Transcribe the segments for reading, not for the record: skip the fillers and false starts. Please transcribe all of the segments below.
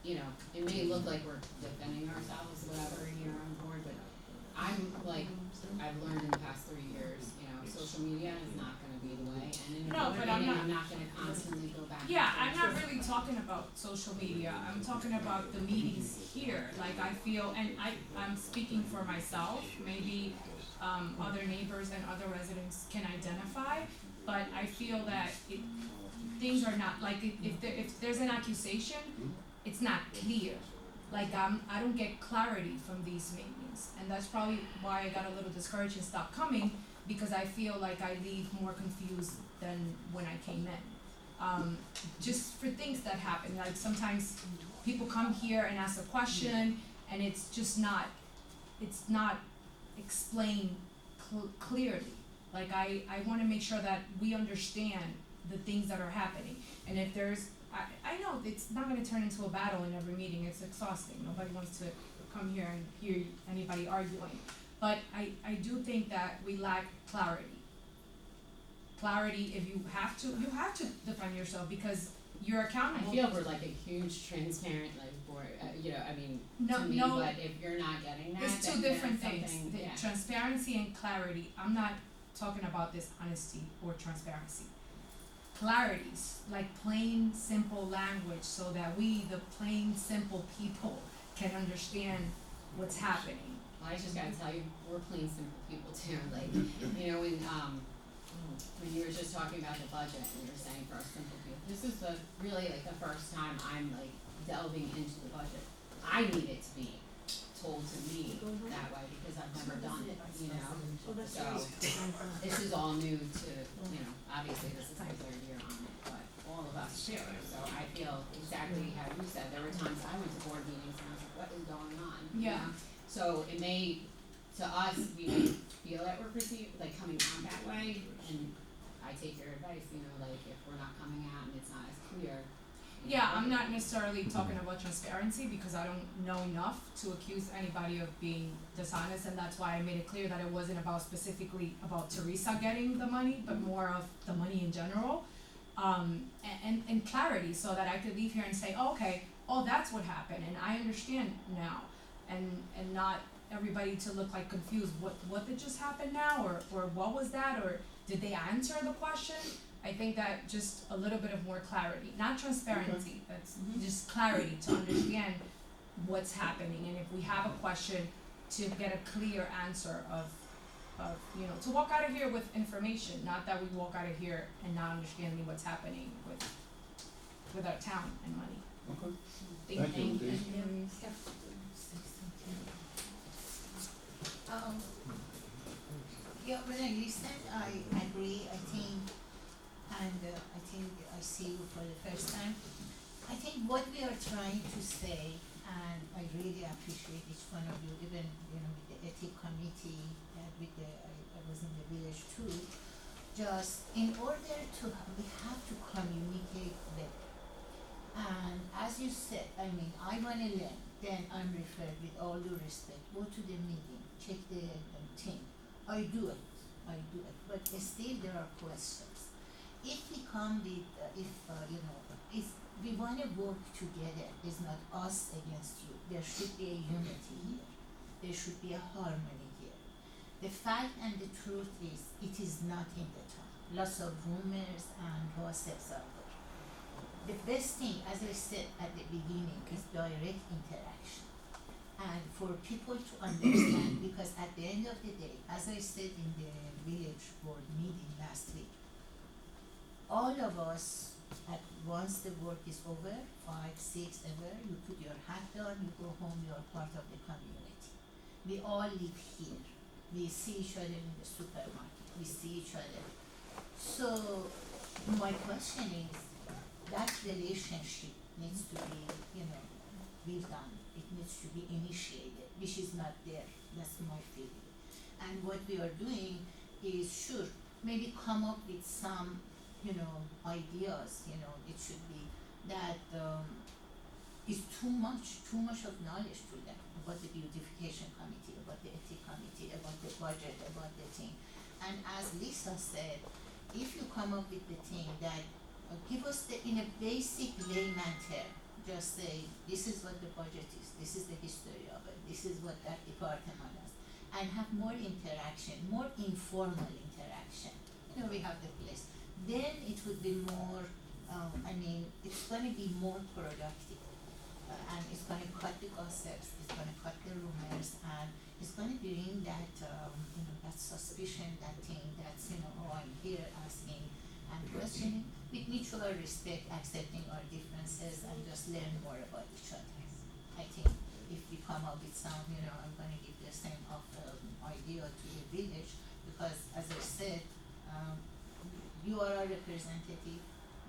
you know, it may look like we're defending ourselves, whatever, here on board, but I'm like, I've learned in the past 3 years, you know, social media is not gonna be the way, and in No, another but I'm meeting, not- I'm not gonna constantly go back. Yeah, and I'm forth. not really talking about social media, I'm talking about the meetings here, like I feel, and I'm speaking for myself, maybe other neighbors and other residents can identify, but I feel that things are not, like if there's an accusation, it's not clear. Like I don't get clarity from these meetings, and that's probably why I got a little discouraged and stopped coming, because I feel like I leave more confused than when I came in. Just for things that happen, like sometimes people come here and ask a question, and it's just not, it's not explained clearly. Like I wanna make sure that we understand the things that are happening, and if there's, I know it's not gonna turn into a battle in every meeting, it's exhausting, nobody wants to come here and hear anybody arguing. But I do think that we lack clarity. Clarity, if you have to defend yourself, because you're I accountable. feel we're like a huge transparent like board, you know, I mean, No, to me, no. but if you're not getting that, It's two then different that's things, something, the yeah. transparency and clarity, I'm not talking about this honesty or transparency. Clarities, like plain, simple language, so that we, the plain, simple people, can understand what's happening. Well, I just gotta tell you, we're plain simple people too, like, you know, when you were just talking about the budget and you were saying for us simple people, this is really like the first time I'm like delving into the budget. I need it to be told to me that way because I've never done it, you know? So, this is all new to, you know, obviously this is my 3rd year on it, but all of us too. So I feel exactly how you said, there were times I went to board meetings and I was like, what is going on? You Yeah. know? So it may, to us, we may feel that we're perceived, like coming out that way, and I take your advice, you know, like if we're not coming out and it's not as clear. you Yeah, know, I'm not necessarily talking about transparency because I don't know enough to accuse anybody of being dishonest, and that's why I made it clear that it wasn't about specifically about Teresa getting the money, but more of the money in general. And clarity, so that I could leave here and say, oh, okay, oh, that's what happened, and I understand now, and not everybody to look like confused, what did just happen now, or what was that, or did they answer the question? I think that just a little bit of more clarity, not transparency, that's just clarity to understand what's happening, and if we have a question, to get a clear answer of, you know, to walk out of here with information, not that we walk out of here and not understanding what's happening with our town and money. Okay. Thank Thank you, you. Louise. Yeah, when I listened, I agree, I think, and I think I see you for the first time. I think what we are trying to say, and I really appreciate each one of you, even, you know, with the ethic committee, I was in the village too, just in order to, we have to communicate better. And as you said, I mean, I wanna learn, then I'm referred with all due respect, go to the meeting, check the thing. I do it, but still there are questions. If we come with, you know, if we wanna work together, it's not us against you, there should be a unity here, there should be a harmony here. The fact and the truth is, it is not in the town, lots of rumors and gossips are there. The best thing, as I said at the beginning, is direct interaction. And for people to understand, because at the end of the day, as I said in the village board meeting last week, all of us, once the work is over, 5, 6, ever, you put your hat on, you go home, you are part of the community. We all live here. We see each other in the supermarket, we see each other. So, my question is, that relationship needs to be, you know, built on, it needs to be initiated, which is not there, that's my feeling. And what we are doing is, sure, maybe come up with some, you know, ideas, you know, it should be that is too much of knowledge to them about the beautification committee, about the ethic committee, about the budget, about the thing. And as Lisa said, if you come up with the thing that give us the, in a basic layman term, just say, this is what the budget is, this is the history of it, this is what that department does, and have more interaction, more informal interaction. You know, we have the place. Then it would be more, it's gonna be more productive. And it's gonna cut the gossips, it's gonna cut the rumors, and it's gonna bring that, that suspicion, that thing that's, oh, I'm here asking and questioning with mutual respect, accepting our differences and just learn more about each other. I think if we come up with some, I'm gonna give the same idea to the village, because as I said, you are our representative,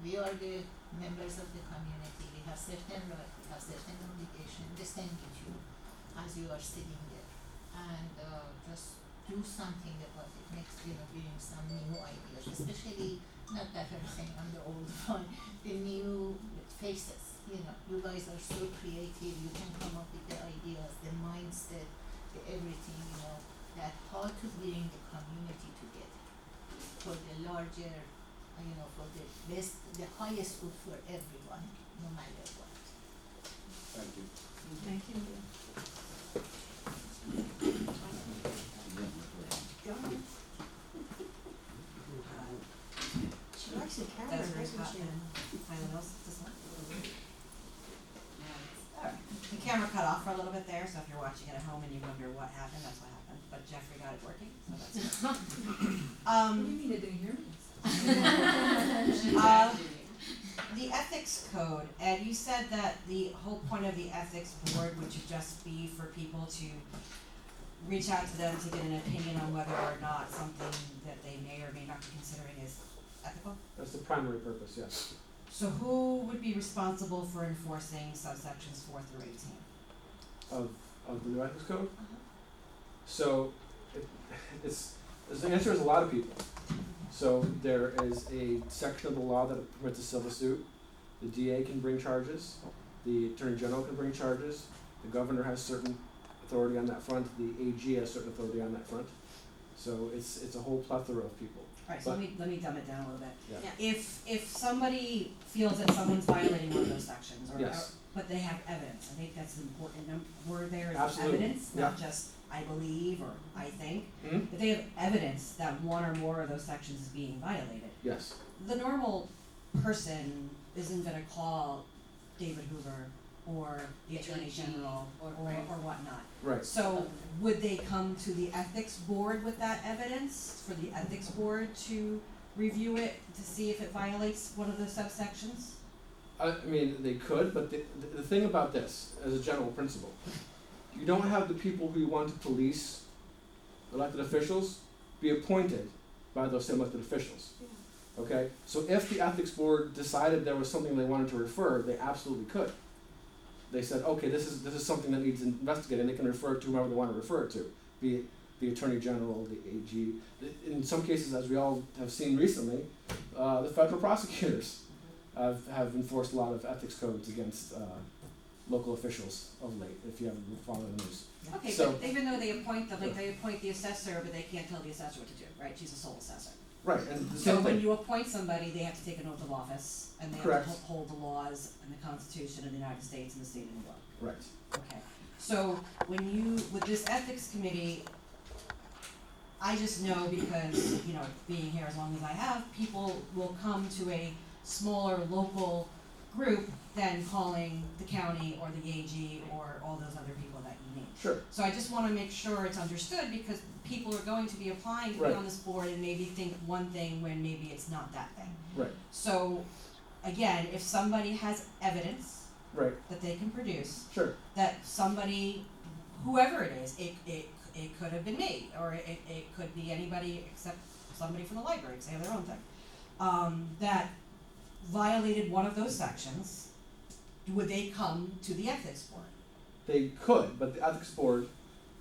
we are the members of the community, we have certain rights, we have certain obligations, the same with you as you are sitting there. And just do something about it, bring some new ideas, especially, not that I'm saying I'm the old one, the new faces, you guys are so creative, you can come up with the ideas, the mindset, the everything, that how to bring the community together for the larger, for the best, the highest good for everyone, no matter what. Thank you. Thank you. John? She likes the camera, Desiree doesn't she? Cotton, Highland Hills, this one. Alright. The camera cut off for a little bit there, so if you're watching it at home and you wonder what happened, that's what happened. But Jeffrey got it working, so that's good. What do you mean it didn't hear me? The ethics code, Ed, you said that the whole point of the ethics board would just be for people to reach out to them to get an opinion on whether or not something that they may or may not be considering is ethical? That's the primary purpose, yes. So who would be responsible for enforcing subsections 4 through 18? Of the new ethics code. So the answer is a lot of people. So there is a section of the law that permits a civil suit. The DA can bring charges. The Attorney General can bring charges. The governor has certain authority on that front. The AG has certain authority on that front. So it's a whole plethora of people. Alright, so But- let me dumb it down a little bit. Yeah. If somebody feels that someone's violating one of those sections, Yes. but they have evidence, I think that's an important word there is Absolutely. evidence, not just I believe or I think. Mhm. If they have evidence that one or more of those sections is being violated, Yes. the normal person isn't gonna call David Hoover or the Attorney AG General or right. whatnot. Right. So would they come to the ethics board with that evidence for the ethics board to review it to see if it violates one of the subsections? I mean, they could, but the thing about this, as a general principle, you don't have the people who you want to police, elected officials, be appointed by those same elected officials. Okay? So if the ethics board decided there was something they wanted to refer, they absolutely could. They said, okay, this is something that needs investigating, they can refer it to whoever they want to refer it to, be it the Attorney General, the AG. In some cases, as we all have seen recently, the federal prosecutors have enforced a lot of ethics codes against local officials of late, if you haven't been following the news. Okay, So- but even though they appoint them, like they appoint the assessor, but they can't tell the assessor what to do, right? She's a sole assessor. Right, and the So same when thing. you appoint somebody, they have to take an oath of office, and they have Correct. to hold the laws and the Constitution of the United States and the state of New York. Right. Okay, so with this ethics committee, I just know because, being here as long as I have, people will come to a smaller local group than calling the county or the AG or all those other people that you name. Sure. So I just wanna make sure it's understood because people are going to be applying to be Right. on this board and maybe think one thing when maybe it's not that thing. Right. So, again, if somebody has evidence Right. that they can produce, Sure. that somebody, whoever it is, it could have been me, or it could be anybody except somebody from the library, 'cause they have their own thing, that violated one of those sections, would they come to the ethics board? They could, but the ethics board,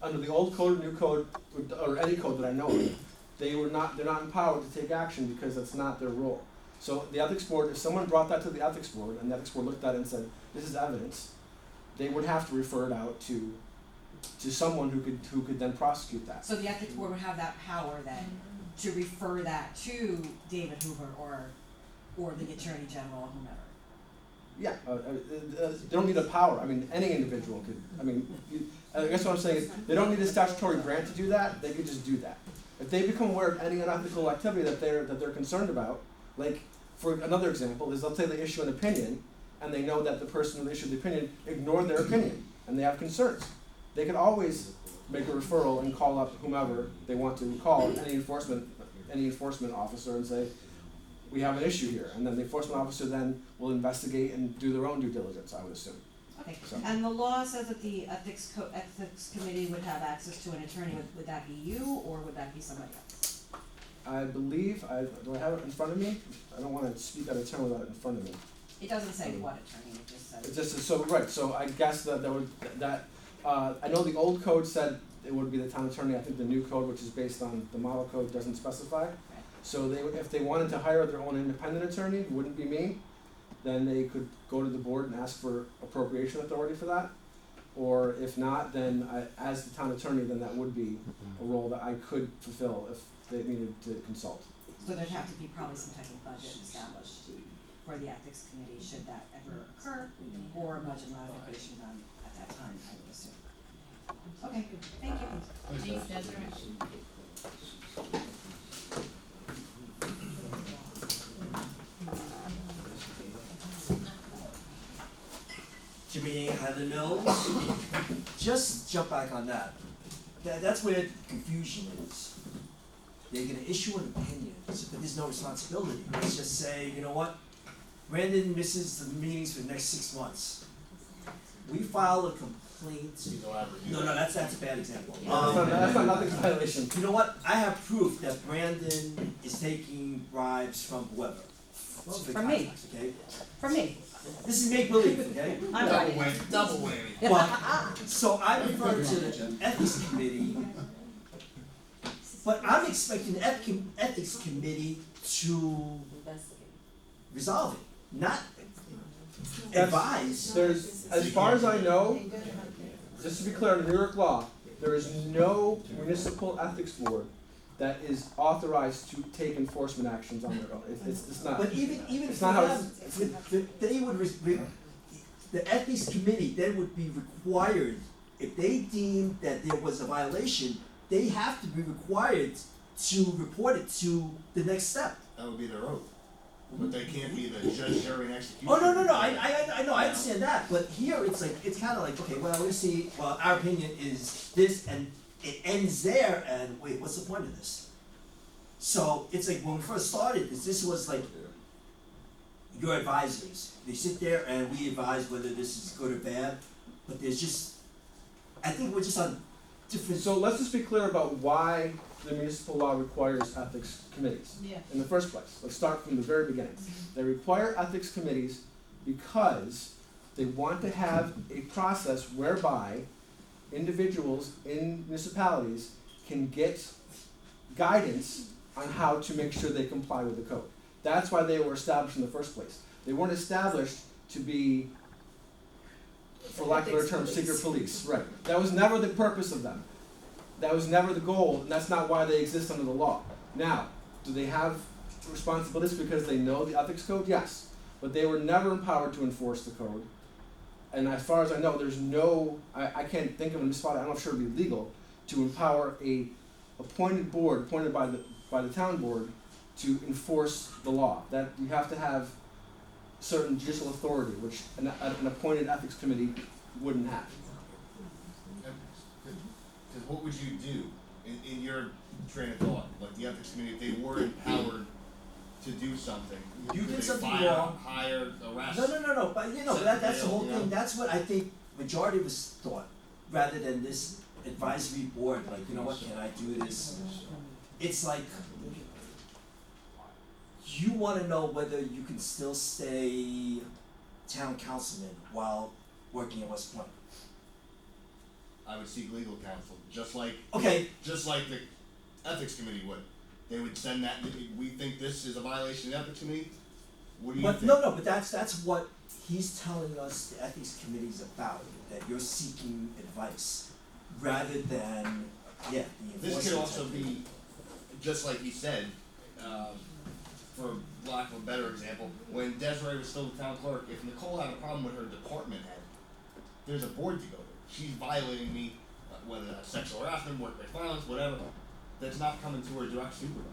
under the old code or new code, or any code that I know of, they're not empowered to take action because that's not their role. So the ethics board, if someone brought that to the ethics board and the ethics board looked at it and said, this is evidence, they would have to refer it out to someone who could then prosecute that. So the ethics board would have that power then to refer that to David Hoover or the Attorney General or whomever. Yeah, they don't need a power, I mean, any individual could, I mean, I guess what I'm saying is, they don't need a statutory grant to do that, they could just do that. If they become aware of any unethical activity that they're concerned about, like, for another example, is let's say they issue an opinion, and they know that the person who issued the opinion ignored their opinion, and they have concerns. They can always make a referral and call up whomever they want to call, any enforcement officer, and say, we have an issue here, and then the enforcement officer then will investigate and do their own due diligence, I would assume. Okay, So- and the law says that the ethics committee would have access to an attorney, would that be you, or would that be somebody else? I believe, do I have it in front of me? I don't wanna speak out of turn without it in front of me. It doesn't say what attorney, it just says. It's just, so, right, so I guess that I know the old code said it would be the town attorney, I think the new code, which is based on the model code, doesn't specify. So if they wanted to hire their own independent attorney, it wouldn't be me, then they could go to the board and ask for appropriation authority for that. Or if not, then as the town attorney, then that would be a role that I could fulfill if they needed to consult. So there'd have to be probably some type of budget established for the ethics committee, should that ever occur, or a budget modification done at that time, I would assume. Okay, thank you. Thanks, Desiree. Jimmy Highland Mills, just jump back on that. That's where the confusion is. They're gonna issue an opinion, but there's no responsibility. Let's just say, you know what? Brandon misses the meetings for the next 6 months. We file a complaint. No, that's a bad example. That's not nothing's a violation. You know what? I have proof that Brandon is taking bribes from whoever. From me. Okay? For me, This is make believe, okay? I'm right. Double whammy. But, so I refer to the ethics committee, but I'm expecting the ethics committee to resolve it, not advise. There's, as far as I know, just to be clear, in New York law, there is no municipal ethics board that is authorized to take enforcement actions on their own. It's not. But even It's for not how them, they would, the ethics committee then would be required, if they deem that there was a violation, they have to be required to report it to the next step. That would be their oath. But they can't be the judge, jury, and executioner. Oh, no, I know, I understand that, but here it's like, it's kinda like, okay, well, we see, well, our opinion is this, and it ends there, and wait, what's the point of this? So, it's like, when we first started, this was like, your advisors, they sit there and we advise whether this is good or bad, but there's just, I think we're just on different. So let's just be clear about why the municipal law requires ethics committees Yeah. in the first place. Let's start from the very beginning. They require ethics committees because they want to have a process whereby individuals in municipalities can get guidance on how to make sure they comply with the code. That's why they were established in the first place. They weren't established to be, for lack of a better term, secret police, right. That was never the purpose of them. That was never the goal, and that's not why they exist under the law. Now, do they have responsibilities because they know the ethics code? Yes. But they were never empowered to enforce the code. And as far as I know, there's no, I can't think of a municipality, I'm not sure it would be legal, to empower a appointed board, appointed by the town board, to enforce the law. That you have to have certain judicial authority, which an appointed ethics committee wouldn't have. Because what would you do in your train of thought, like the ethics committee, if they were empowered to do something? You did could they something fire, wrong. hire, arrest? No, but you know, that's the whole thing, that's what I think majority was thought, rather than this advisory board, like, you know what, can I do this? It's like, you wanna know whether you can still stay town councilman while working at West Point. I would seek legal counsel, just like Okay, the ethics committee would. They would send that, we think this is a violation of the ethics committee, what do you but think? but that's what he's telling us the ethics committee's about, that you're seeking advice, rather than, the enforcement. This could also be, just like he said, for lack of a better example, when Desiree was still the town clerk, if Nicole had a problem with her department head, there's a board to go to. She's violating me, whether that's sexual harassment, workplace violence, whatever, that's not coming to her direct supervisor.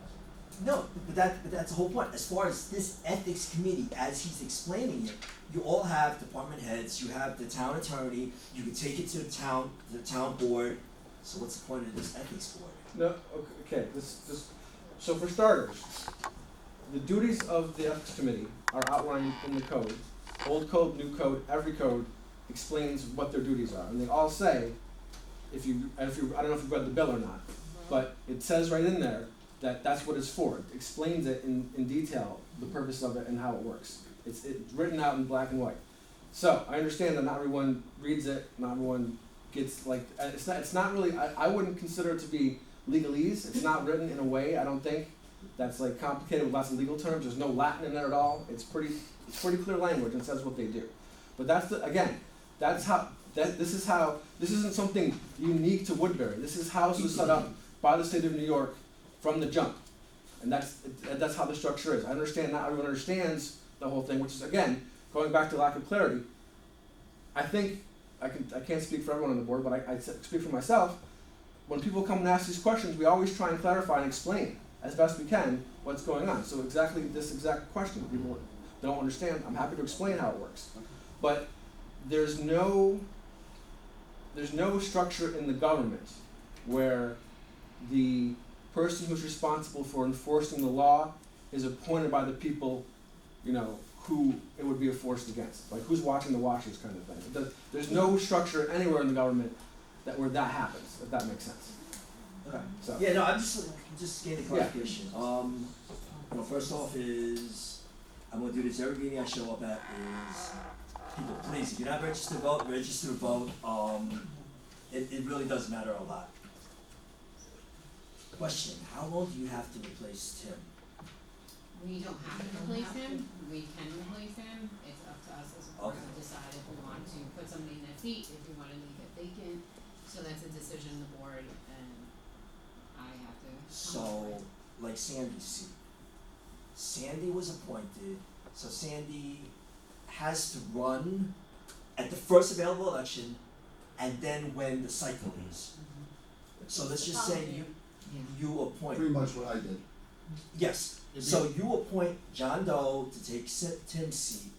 No, but that's the whole point. As far as this ethics committee, as he's explaining it, you all have department heads, you have the town attorney, you can take it to the town board. So what's the point of this ethics board? No, okay, so for starters, the duties of the ethics committee are outlined in the code. Old code, new code, every code explains what their duties are, and they all say, I don't know if you've read the bill or not, but it says right in there that that's what it's for. It explains it in detail, the purpose of it and how it works. It's written out in black and white. So I understand that not everyone reads it, not everyone gets like, it's not really, I wouldn't consider it to be legalese. It's not written in a way, I don't think, that's like complicated with lots of legal terms. There's no Latin in there at all. It's pretty clear language and says what they do. But this isn't something unique to Woodbury. This is how it was set up by the state of New York from the jump. And that's how the structure is. I understand not everyone understands the whole thing, which is, again, going back to lack of clarity. I think, I can't speak for everyone on the board, but I speak for myself. When people come and ask these questions, we always try and clarify and explain as best we can what's going on. So exactly this exact question, people don't understand, I'm happy to explain how it works. But there's no structure in the government where the person who's responsible for enforcing the law is appointed by the people, who it would be enforced against. Like, who's watching the watchers kind of thing. There's no structure anywhere in the government where that happens, if that makes sense. Okay. So. Yeah, no, I'm just getting clarification. First off is, I'm gonna do this every meeting I show up at is, people, please, if you're not registered to vote, register to vote. It really does matter a lot. Question, how long do you have to replace Tim? We don't have to replace him, we can replace him, it's up to us as a board to decide if we want to put somebody in that seat, if we wanna leave it vacant. So that's a decision of the board, and I have to come up So, with. like Sandy's seat. Sandy was appointed, so Sandy has to run at the first available election, and then when the cycle is. So let's just say you appoint. Pretty much what I did. Yes, so you appoint John Doe to take Tim's seat.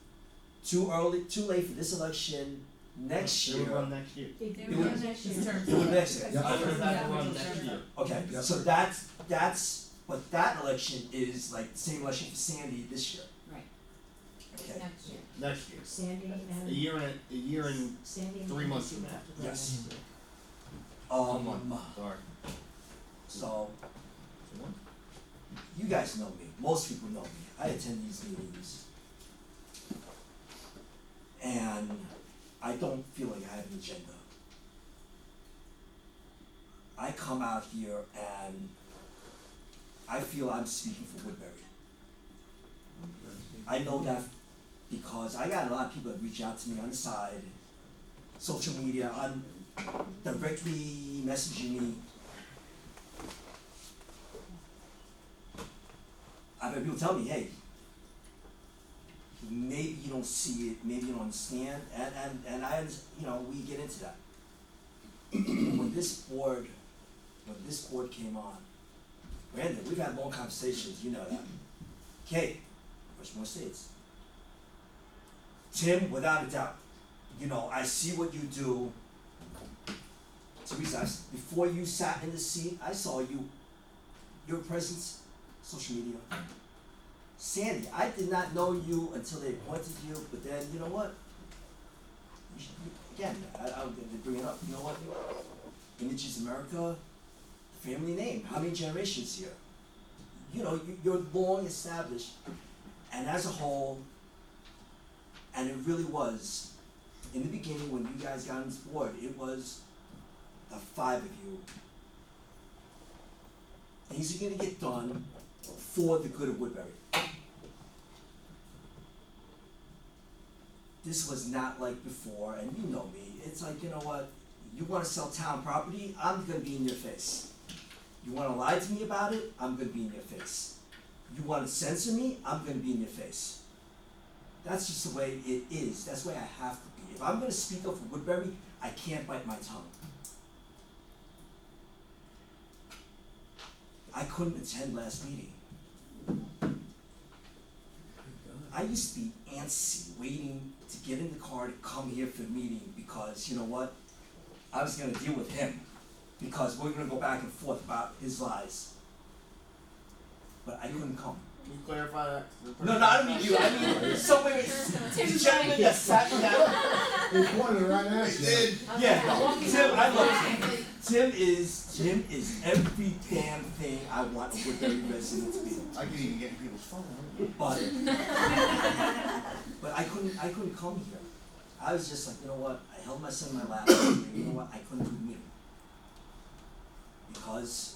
Too late for this election, next year. They will run next year. They It was- next Next year. year. Yeah. I would have had to run next year. Okay, so but that election is like the same election for Sandy this year. Right, Okay, next year. Next year. Sandy and. A year and Sandy and 3 months Nancy from now. have to run Yes. next year. 1 month, sorry. so you guys know me, most people know me, I attend these meetings. And I don't feel like I have an agenda. I come out here and I feel I'm speaking for Woodbury. I know that because I got a lot of people that reach out to me on the side, social media, on directly messaging me. I've had people tell me, hey, maybe you don't see it, maybe you don't understand, and I, we get into that. When this board came on, Brandon, we've had long conversations, you know that. Okay, there's more states. Tim, without a doubt, I see what you do. Teresa, before you sat in the seat, I saw your presence, social media. Sandy, I did not know you until they appointed you, but then, you know what? Again, I'm gonna bring it up, you know what? Images America, family name, how many generations here? You're long established, and as a whole, and it really was, in the beginning when you guys got on this board, it was the 5 of you. Things are gonna get done for the good of Woodbury. This was not like before, and you know me, it's like, you know what, you wanna sell town property, I'm gonna be in your face. You wanna lie to me about it, I'm gonna be in your face. You wanna censor me, I'm gonna be in your face. That's just the way it is, that's the way I have to be. If I'm gonna speak up for Woodbury, I can't bite my tongue. I couldn't attend last meeting. I used to be antsy, waiting to get in the car to come here for the meeting, because you know what? I was gonna deal with him, because we're gonna go back and forth about his lies. But I couldn't come. Can you clarify that? No, I don't mean you, I mean somewhere, the gentleman that sat down. He pointed right at They you. did. Yeah, Tim, I love Tim. Tim is every damn thing I want a Woodbury resident to be. I can even get in people's phone. But I couldn't come here. I was just like, you know what, I held my son in my lap, and you know what, I couldn't do the meeting. Because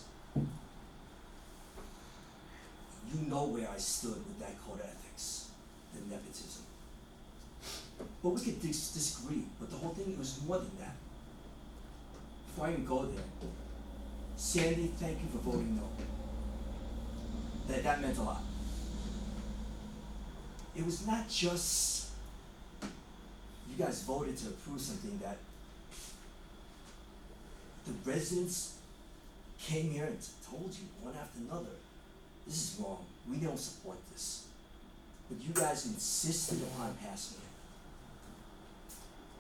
you know where I stood with that code of ethics, the nepotism. But we could disagree, but the whole thing, it was more than that. Before I even go there, Sandy, thank you for voting no. That meant a lot. It was not just you guys voted to approve something that the residents came here and told you one after another, this is wrong, we don't support this. But you guys insisted upon passing it.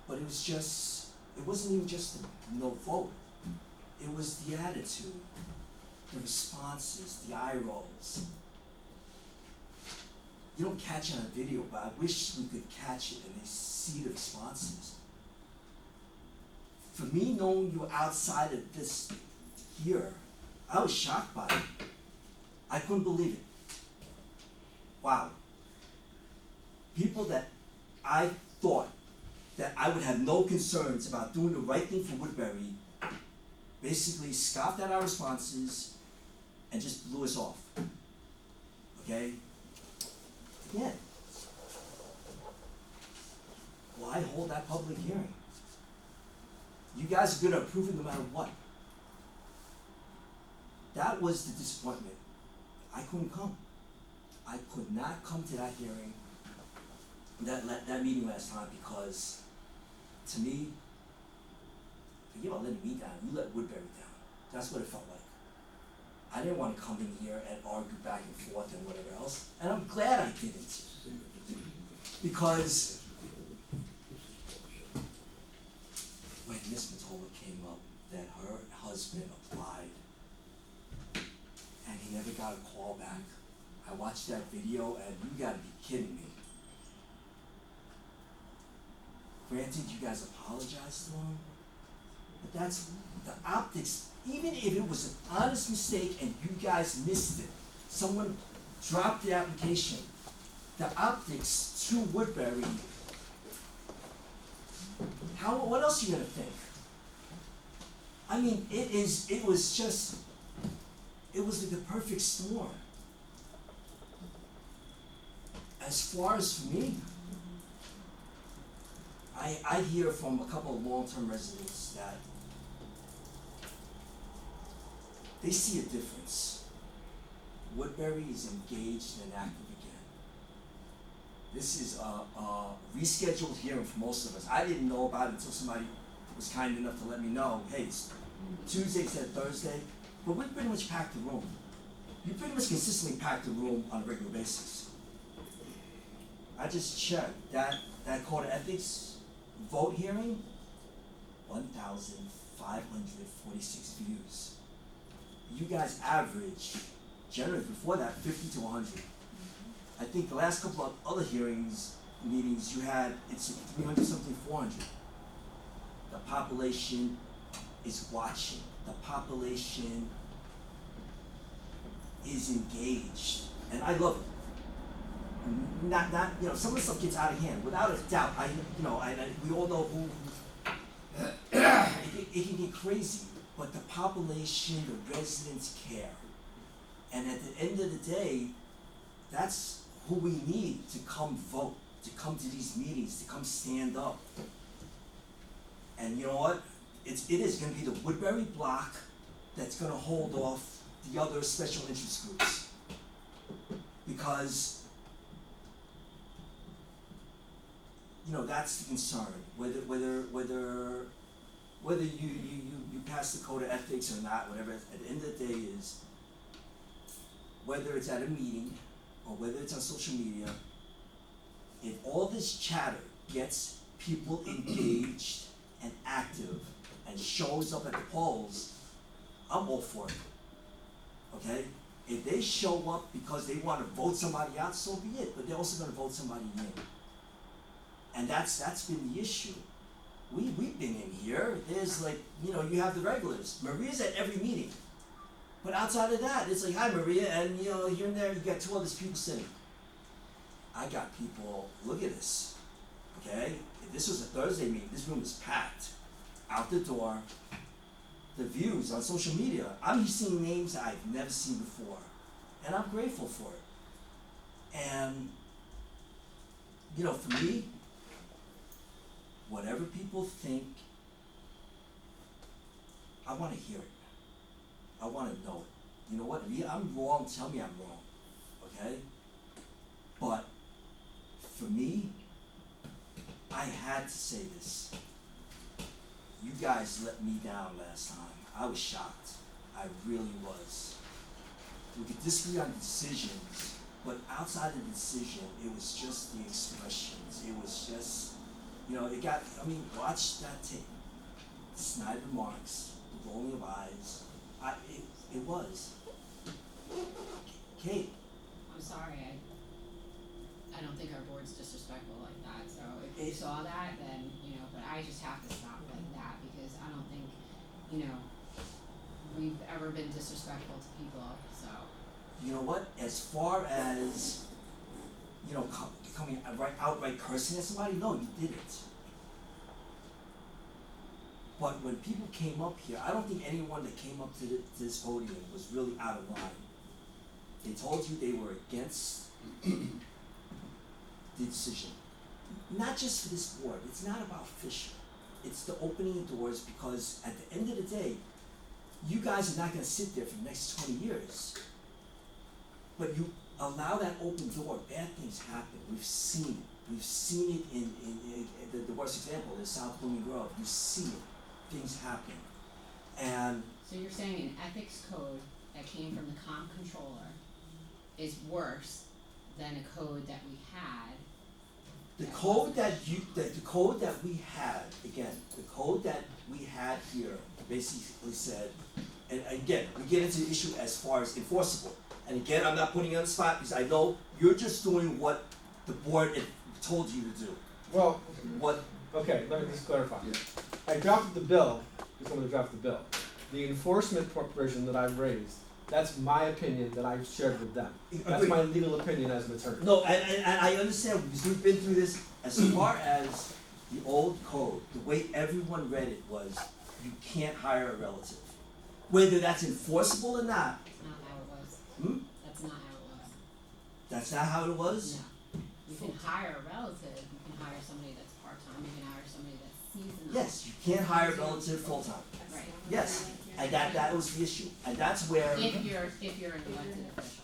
But it wasn't even just the no vote. It was the attitude, the responses, the eye rolls. You don't catch it on video, but I wish we could catch it and they see the responses. For me, knowing you outside of this here, I was shocked by it. I couldn't believe it. Wow. People that I thought that I would have no concerns about doing the right thing for Woodbury basically scoffed at our responses and just blew us off. Okay? Again, why hold that public hearing? You guys are gonna approve it no matter what. That was the disappointment. I couldn't come. I could not come to that hearing, that meeting last time, because to me, forget about letting me down, you let Woodbury down. That's what it felt like. I didn't want to come in here and argue back and forth and whatever else, and I'm glad I didn't. Because when Miss Matola came up that her husband applied and he never got a call back, I watched that video and you gotta be kidding me. Granted, you guys apologized to him, but that's the optics. Even if it was an honest mistake and you guys missed it, someone dropped the application, the optics to Woodbury, what else are you gonna think? I mean, it was like the perfect storm. As far as for me, I hear from a couple of long-term residents that they see a difference. Woodbury is engaged and active again. This is a rescheduled hearing for most of us. I didn't know about it until somebody was kind enough to let me know, hey, it's Tuesday instead of Thursday, but we pretty much packed the room. You pretty much consistently pack the room on a regular basis. I just checked, that code of ethics vote hearing, 1,546 views. You guys average, generally before that, 50 to 100. I think the last couple of other meetings you had, it's 300 something, 400. The population is watching. The population is engaged, and I love it. Not some of the stuff gets out of hand. Without a doubt, we all know who. It can get crazy, but the population, the residents care, and at the end of the day, that's who we need to come vote, to come to these meetings, to come stand up. And you know what? It is going to be the Woodbury block that's going to hold off the other special interest groups. because, you know, that's the concern, whether you pass the code of ethics or not, whatever, at the end of the day is, whether it's at a meeting or whether it's on social media, if all this chatter gets people engaged and active and shows up at the polls, I'm all for it. Okay? If they show up because they wanna vote somebody out, so be it, but they're also gonna vote somebody in. And that's been the issue. We've been in here, there's like, you know, you have the regulars, Maria's at every meeting. But outside of that, it's like, hi Maria, and you know, here and there, you got two other people sitting. I got people, look at this, okay? If this was a Thursday meeting, this room is packed, out the door. The views on social media, I'm seeing names that I've never seen before, and I'm grateful for it. And, you know, for me, whatever people think, I wanna hear it. I wanna know it. You know what, if I'm wrong, tell me I'm wrong, okay? But, for me, I had to say this. You guys let me down last time. I was shocked. I really was. We could disagree on the decisions, but outside of the decision, it was just the expressions. It was just, you know, watch that tape. Snide remarks, the rolling of eyes. It was. Kate, I'm sorry, I don't think our board's disrespectful like that, so if you saw that, then, you know, but I just have to stop like that, because I don't think, you know, we've ever been disrespectful to people, so. you know what? As far as, you know, coming outright cursing at somebody, no, you didn't. But when people came up here, I don't think anyone that came up to this podium was really out of line. They told you they were against the decision. Not just for this board, it's not about Fisher. It's the opening of doors, because at the end of the day, you guys are not gonna sit there for the next 20 years. But you allow that open door, bad things happen. We've seen it. We've seen it in the worst example is South Blooming Grove. You see it. Things happen. And So you're saying an ethics code that came from the comp controller is worse than a code that we had? the code that we had, again, the code that we had here basically said, and again, we get into the issue as far as enforceable. And again, I'm not putting you on the spot because I know you're just doing what the board had told you to do. Well, What, okay, let me just clarify. I drafted the bill, because I'm gonna draft the bill. The enforcement provision that I've raised, that's my opinion that I've shared with them. That's agreed. my legal opinion as an attorney. No, and I understand because we've been through this. As far as the old code, the way everyone read it was, you can't hire a relative. Whether that's enforceable or not, That's not how it was. hmm? That's not how it was. That's not how it was? No. You can hire a relative, you can hire somebody that's part-time, you can hire somebody that's seasonal. Yes, you can't hire a relative full-time. Right. Yes, and that was the issue. And that's where, If you're an elected official.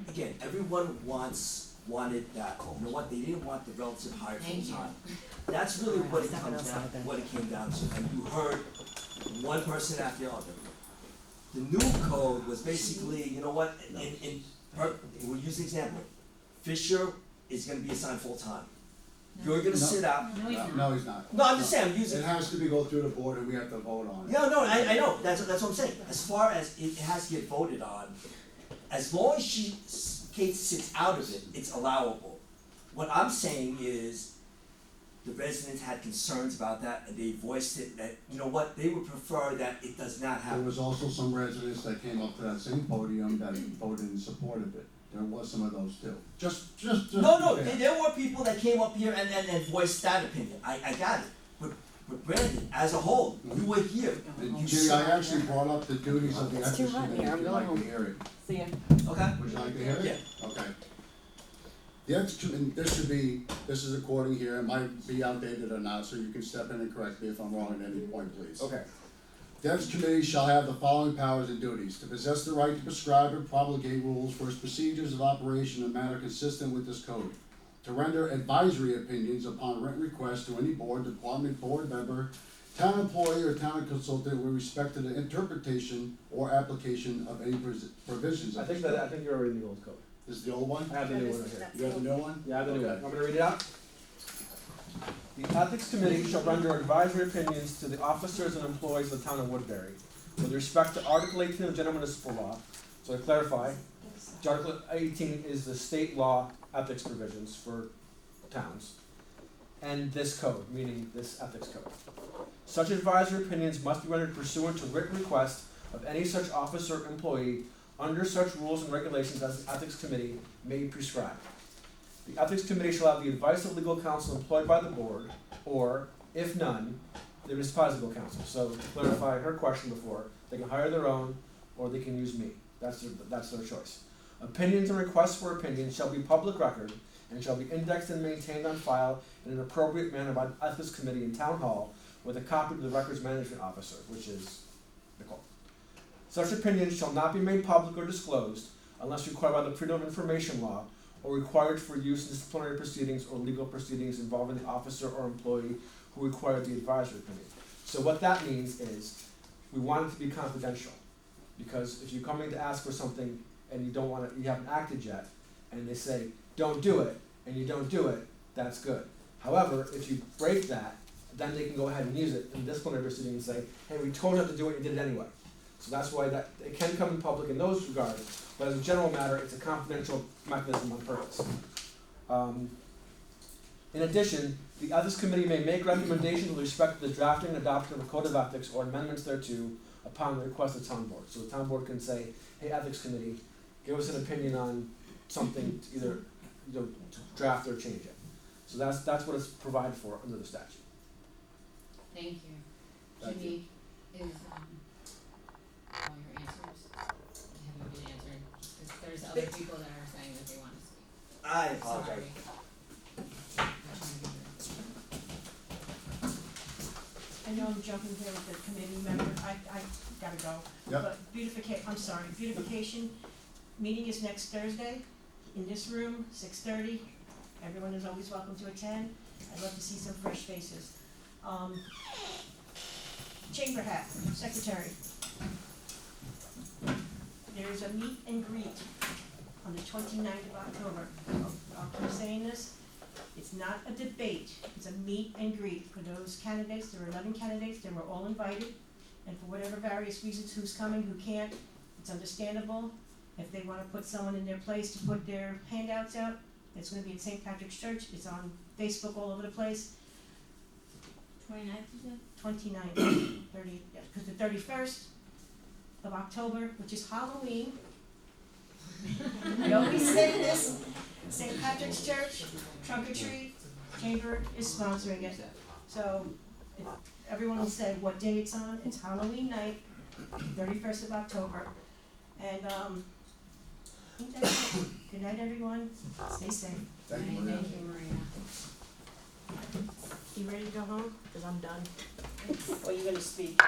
again, everyone wanted that. You know what, they didn't want the relative hired Thank you. full-time. That's really what it comes down, what it came down to, and you heard one person after the other. The new code was basically, you know what, we'll use the example, Fisher is gonna be assigned full-time. You're gonna No. sit out, No, he's not. No, he's not. no, I'm just saying, I'm using, It has to go through the board and we have to vote on it. no, I know, that's what I'm saying, as far as it has to get voted on, as long as Kate sits out of it, it's allowable. What I'm saying is, the residents had concerns about that, and they voiced it, that, you know what, they would prefer that it does not There happen. was also some residents that came up to that same podium that voted in support of it. There was some of those too. Just. No, yeah. there were people that came up here and voiced that opinion, I got it, but Brandon, as a whole, you were here, And you Jimmy, I saw, actually brought up the duties of the It's too ethics hot committee, here, if I'm you'd going like to home. hear it. See ya. okay? Would you like to hear it? Yeah. Okay. The ethics committee, this is according here, it might be outdated or not, so you can step in and correct me if I'm wrong at any point, please. Okay. Dev's committee shall have the following powers and duties: to possess the right to prescribe and promulgate rules for its procedures of operation in a manner consistent with this code, to render advisory opinions upon written request to any board, department, board member, town employee, or town consultant with respect to the interpretation or application of any provisions I of think this code. I think you're already in the old code. This is the old one? I have the new one right here. You have the new one? Yeah, I have the new one. Okay. Want me to read it out? The Ethics Committee shall render advisory opinions to the officers and employees of the town of Woodbury with respect to Article 18 of the General Municipal Law. So to clarify, Article 18 is the state law ethics provisions for towns. And this code, meaning this ethics code. Such advisory opinions must be rendered pursuant to written request of any such officer or employee under such rules and regulations as the Ethics Committee may prescribe. The Ethics Committee shall have the advice of legal counsel employed by the board, or, if none, the municipality legal counsel. So to clarify her question before, they can hire their own, or they can use me. That's their choice. Opinions and requests for opinions shall be public record and shall be indexed and maintained on file in an appropriate manner by the Ethics Committee in Town Hall with a copy to the Records Management Officer, which is Nicole. Such opinions shall not be made public or disclosed unless required by the Freedom of Information Law or required for use in disciplinary proceedings or legal proceedings involving the officer or employee who required the advisory opinion. So what that means is we want it to be confidential, because if you're coming to ask for something and you haven't acted yet, and they say don't do it, and you don't do it, that's good. However, if you break that, then they can go ahead and use it in disciplinary proceeding and say, hey, we told you not to do it, you did it anyway. So that's why that it can come in public in those regards, but as a general matter, it's a confidential mechanism on purpose. In addition, the Ethics Committee may make recommendations with respect to the drafting and adoption of a code of ethics or amendments thereto upon the request of the town board. So the town board can say, hey, Ethics Committee, give us an opinion on something to either to draft or change it. So that's what it's provided for under the statute. Thank you. Thank Jimmy, is, all your answers, haven't been answered, because there's other people that are saying that they wanna speak. I apologize. Sorry. I know I'm jumping here with the committee member, I gotta go. Yep. But beautification, meeting is next Thursday, in this room, 6:30. Everyone is always welcome to attend. I'd love to see some fresh faces. Chamber hat, secretary. There's a meet and greet on the 29th of October. I'll keep saying this. It's not a debate, it's a meet and greet for those candidates. There are 11 candidates, they were all invited. And for whatever various reasons, who's coming, who can't, it's understandable. If they wanna put someone in their place to put their handouts out, it's gonna be at St. Patrick's Church. It's on Facebook all over the place. 29th, you said? 29th, 30, yeah, because the 31st of October, which is Halloween. We always say this, St. Patrick's Church, trunk or treat, Chamber is sponsoring it. So, if everyone will say what day it's on, it's Halloween night, 31st of October. And, I think that's it. Good night, everyone, stay safe. Thank you, Maria. Thank you, Maria. You ready to go home? Cause I'm done. Or you gonna speak?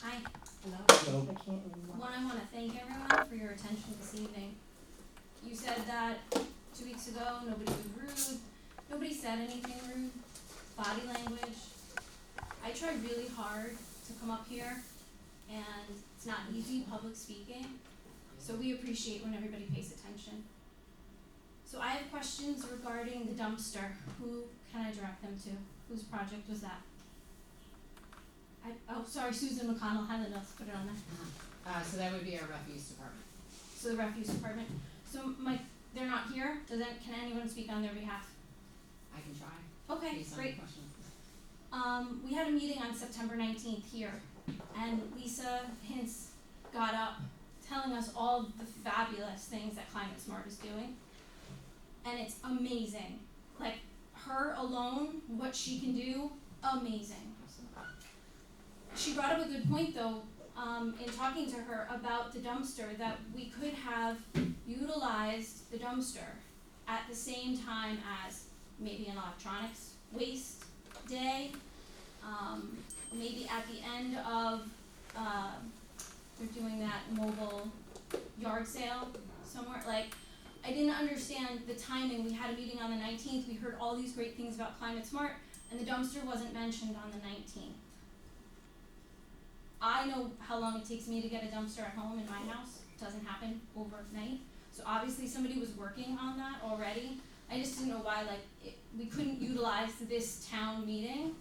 Hi. Hello? Hello. I can't anymore. One, I want to thank everyone for your attention this evening. You said that 2 weeks ago nobody was rude. Nobody said anything rude. Body language. I try really hard to come up here, and it's not easy public speaking. So we appreciate when everybody pays attention. So I have questions regarding the dumpster. Who can I direct them to? Whose project was that? Sorry, Susan McConnell had it, let's put it on there. So that would be our refuse department. So the refuse department. So they're not here, can anyone speak on their behalf? I can try, Okay, based on the great. questions. We had a meeting on September 19th here, and Lisa Hintz got up telling us all the fabulous things that Climate Smart is doing. And it's amazing. Like, her alone, what she can do, amazing. She brought up a good point though, in talking to her about the dumpster, that we could have utilized the dumpster at the same time as maybe an electronics waste day, maybe at the end of, they're doing that mobile yard sale somewhere, like, I didn't understand the timing, we had a meeting on the 19th, we heard all these great things about Climate Smart, and the dumpster wasn't mentioned on the 19th. I know how long it takes me to get a dumpster at home in my house, it doesn't happen overnight, so obviously somebody was working on that already. I just didn't know why, like, we couldn't utilize this town meeting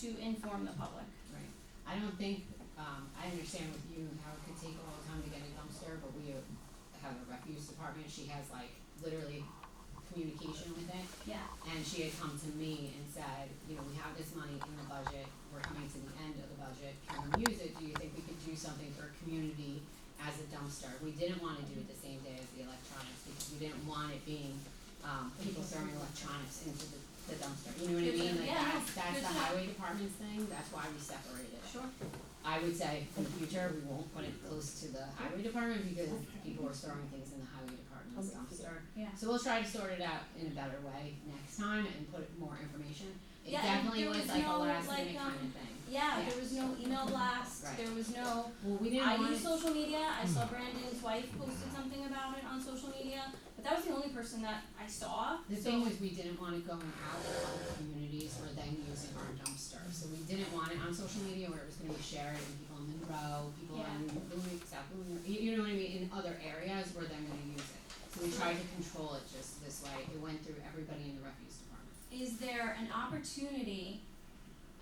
to inform the public. Right. I don't think, I understand with you how it could take a long time to get a dumpster, but we have a refuse department, she has like literally communication with it. Yeah. And she had come to me and said, you know, we have this money in the budget, we're coming to the end of the budget, can we use it, do you think we could do something for a community as a dumpster? We didn't wanna do it the same day as the electronics, because we didn't want it being, people throwing electronics into the dumpster, you know what I mean? Like Yeah, that's the good highway department's thing, that's why we separated it. Sure. I would say in the future, we won't put it close to the highway department because people are throwing things in the highway department's dumpster. Yeah. So we'll try to sort it out in a better way next time and put more information. It Yeah, and definitely there was was like a no, last like, minute kind of thing. Yeah, Yeah. there was no email blast, Right. there was no, Well, we didn't I want use it, social media, I saw Brandon's wife posted something about it on social media, but that was the only person that I saw, the so- thing was we didn't want it going out to other communities or them using our dumpster. So we didn't want it on social media where it was gonna be shared and people in Monroe, people Yeah. in Louis, South Louis, you know what I mean, in other areas where they're gonna use it. So we tried to control it just this way, it went through everybody in the refuse department. Is there an opportunity,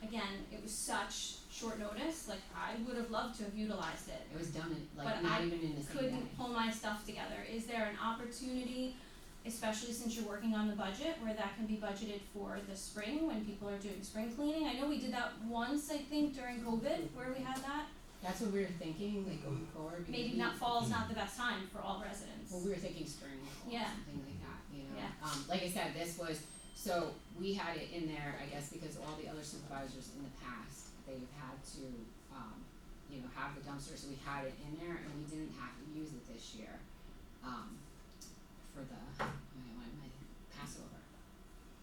again, it was such short notice, like I would have loved to have utilized it, It was done in, like, But not I even in the same day. couldn't pull my stuff together. Is there an opportunity, especially since you're working on the budget, where that can be budgeted for the spring when people are doing spring cleaning? I know we did that once, I think, during COVID, where we had that. That's what we were thinking, like going forward, because Maybe we, not, fall's not the best time for all residents. well, we were thinking spring, fall, Yeah. something like that, you know? Yeah. Like I said, this was, so we had it in there, I guess, because all the other supervisors in the past, they've had to, you know, have the dumpster, so we had it in there, and we didn't have to use it this year, for the, my Passover.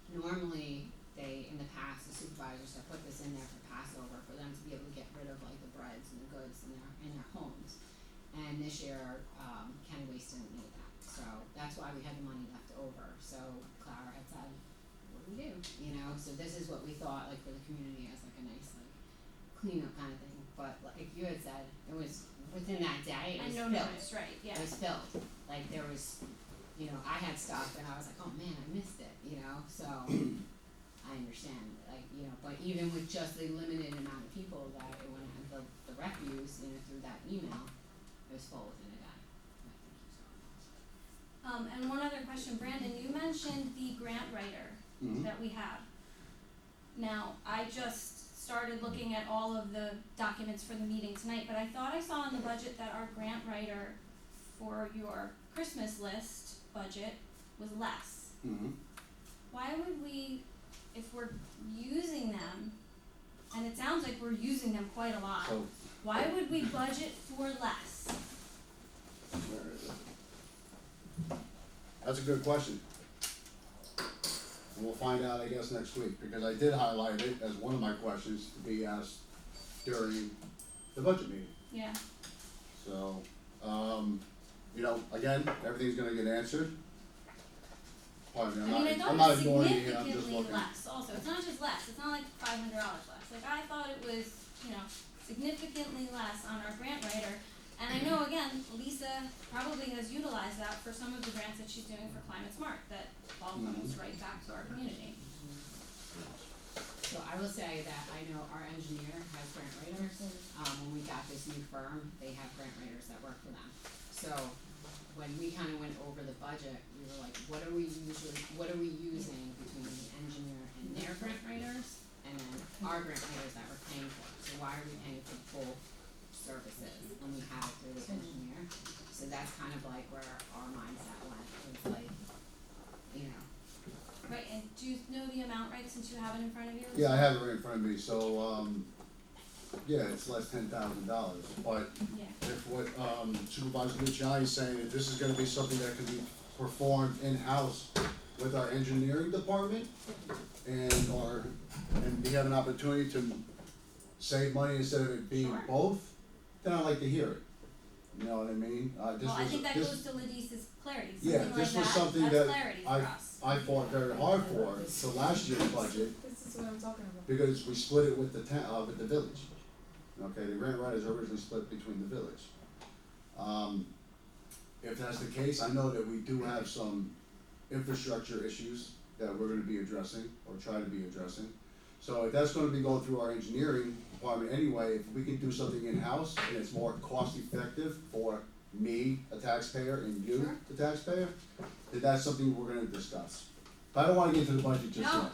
Normally, they, in the past, the supervisors have put this in there for Passover, for them to be able to get rid of like the breads and the goods in their homes. And this year, County Waste didn't need that, so that's why we had the money left over, so Clara had said, what do we do, you know, so this is what we thought, like, for the community as like a nice, like, cleanup kind of thing, but like you had said, it was, within that day, it was And no filled. notice, right, yeah. It was filled, like there was, you know, I had stuff and I was like, oh man, I missed it, you know, so I understand, like, you know, but even with just the limited amount of people that it went, the refuse, you know, through that email, it was full within a day. And one other question, Brandon, you mentioned the grant writer Mhm. that we have. Now, I just started looking at all of the documents for the meeting tonight, but I thought I saw in the budget that our grant writer for your Christmas list budget was less. Mhm. Why would we, if we're using them, and it sounds like we're using them quite a lot, So, why would we budget for less? where is it? That's a good question. And we'll find out, I guess, next week, because I did highlight it as one of my questions to be asked during the budget meeting. Yeah, So, you know, again, everything's gonna get answered. Pardon me, I mean, I I'm thought not it was ignoring you, I'm just significantly looking. less also, it's not just less, it's not like $500 less, like I thought it was, you know, significantly less on our grant writer. And I know, again, Lisa probably has utilized that for some of the grants that she's doing for Climate Smart, that all comes right back to our community. So I will say that I know our engineer has grant writers, when we got this new firm, they have grant writers that work for them. So when we kinda went over the budget, we were like, what are we using between the engineer and their grant writers, and then our grant writers that we're paying for, so why are we paying for both services when we have it through the engineer? So that's kind of like where our mindset went, it's like, you know, Right, and do you know the amount, right, since you have it in front of you? Yeah, I have it right in front of me, so, yeah, it's less $10,000, but Yeah, if what Supervisor Luciani is saying, if this is gonna be something that can be performed in-house with our engineering department and we have an opportunity to save money instead of it being Sure. both, then I'd like to hear it. You know what I mean? This Well, I was- think that this- goes to Ladice's clarity, Yeah, something like this was that, something that's that clarity for I- us. I fought very hard for last year's budget, This is what I'm talking about. because we split it with with the village. Okay, the grant writers originally split between the village. If that's the case, I know that we do have some infrastructure issues that we're gonna be addressing, or try to be addressing. So if that's gonna be going through our engineering department anyway, if we can do something in-house and it's more cost effective for me, a taxpayer, and you, Sure. the taxpayer, then that's something we're gonna discuss. But I don't wanna get into the budget just yet. No,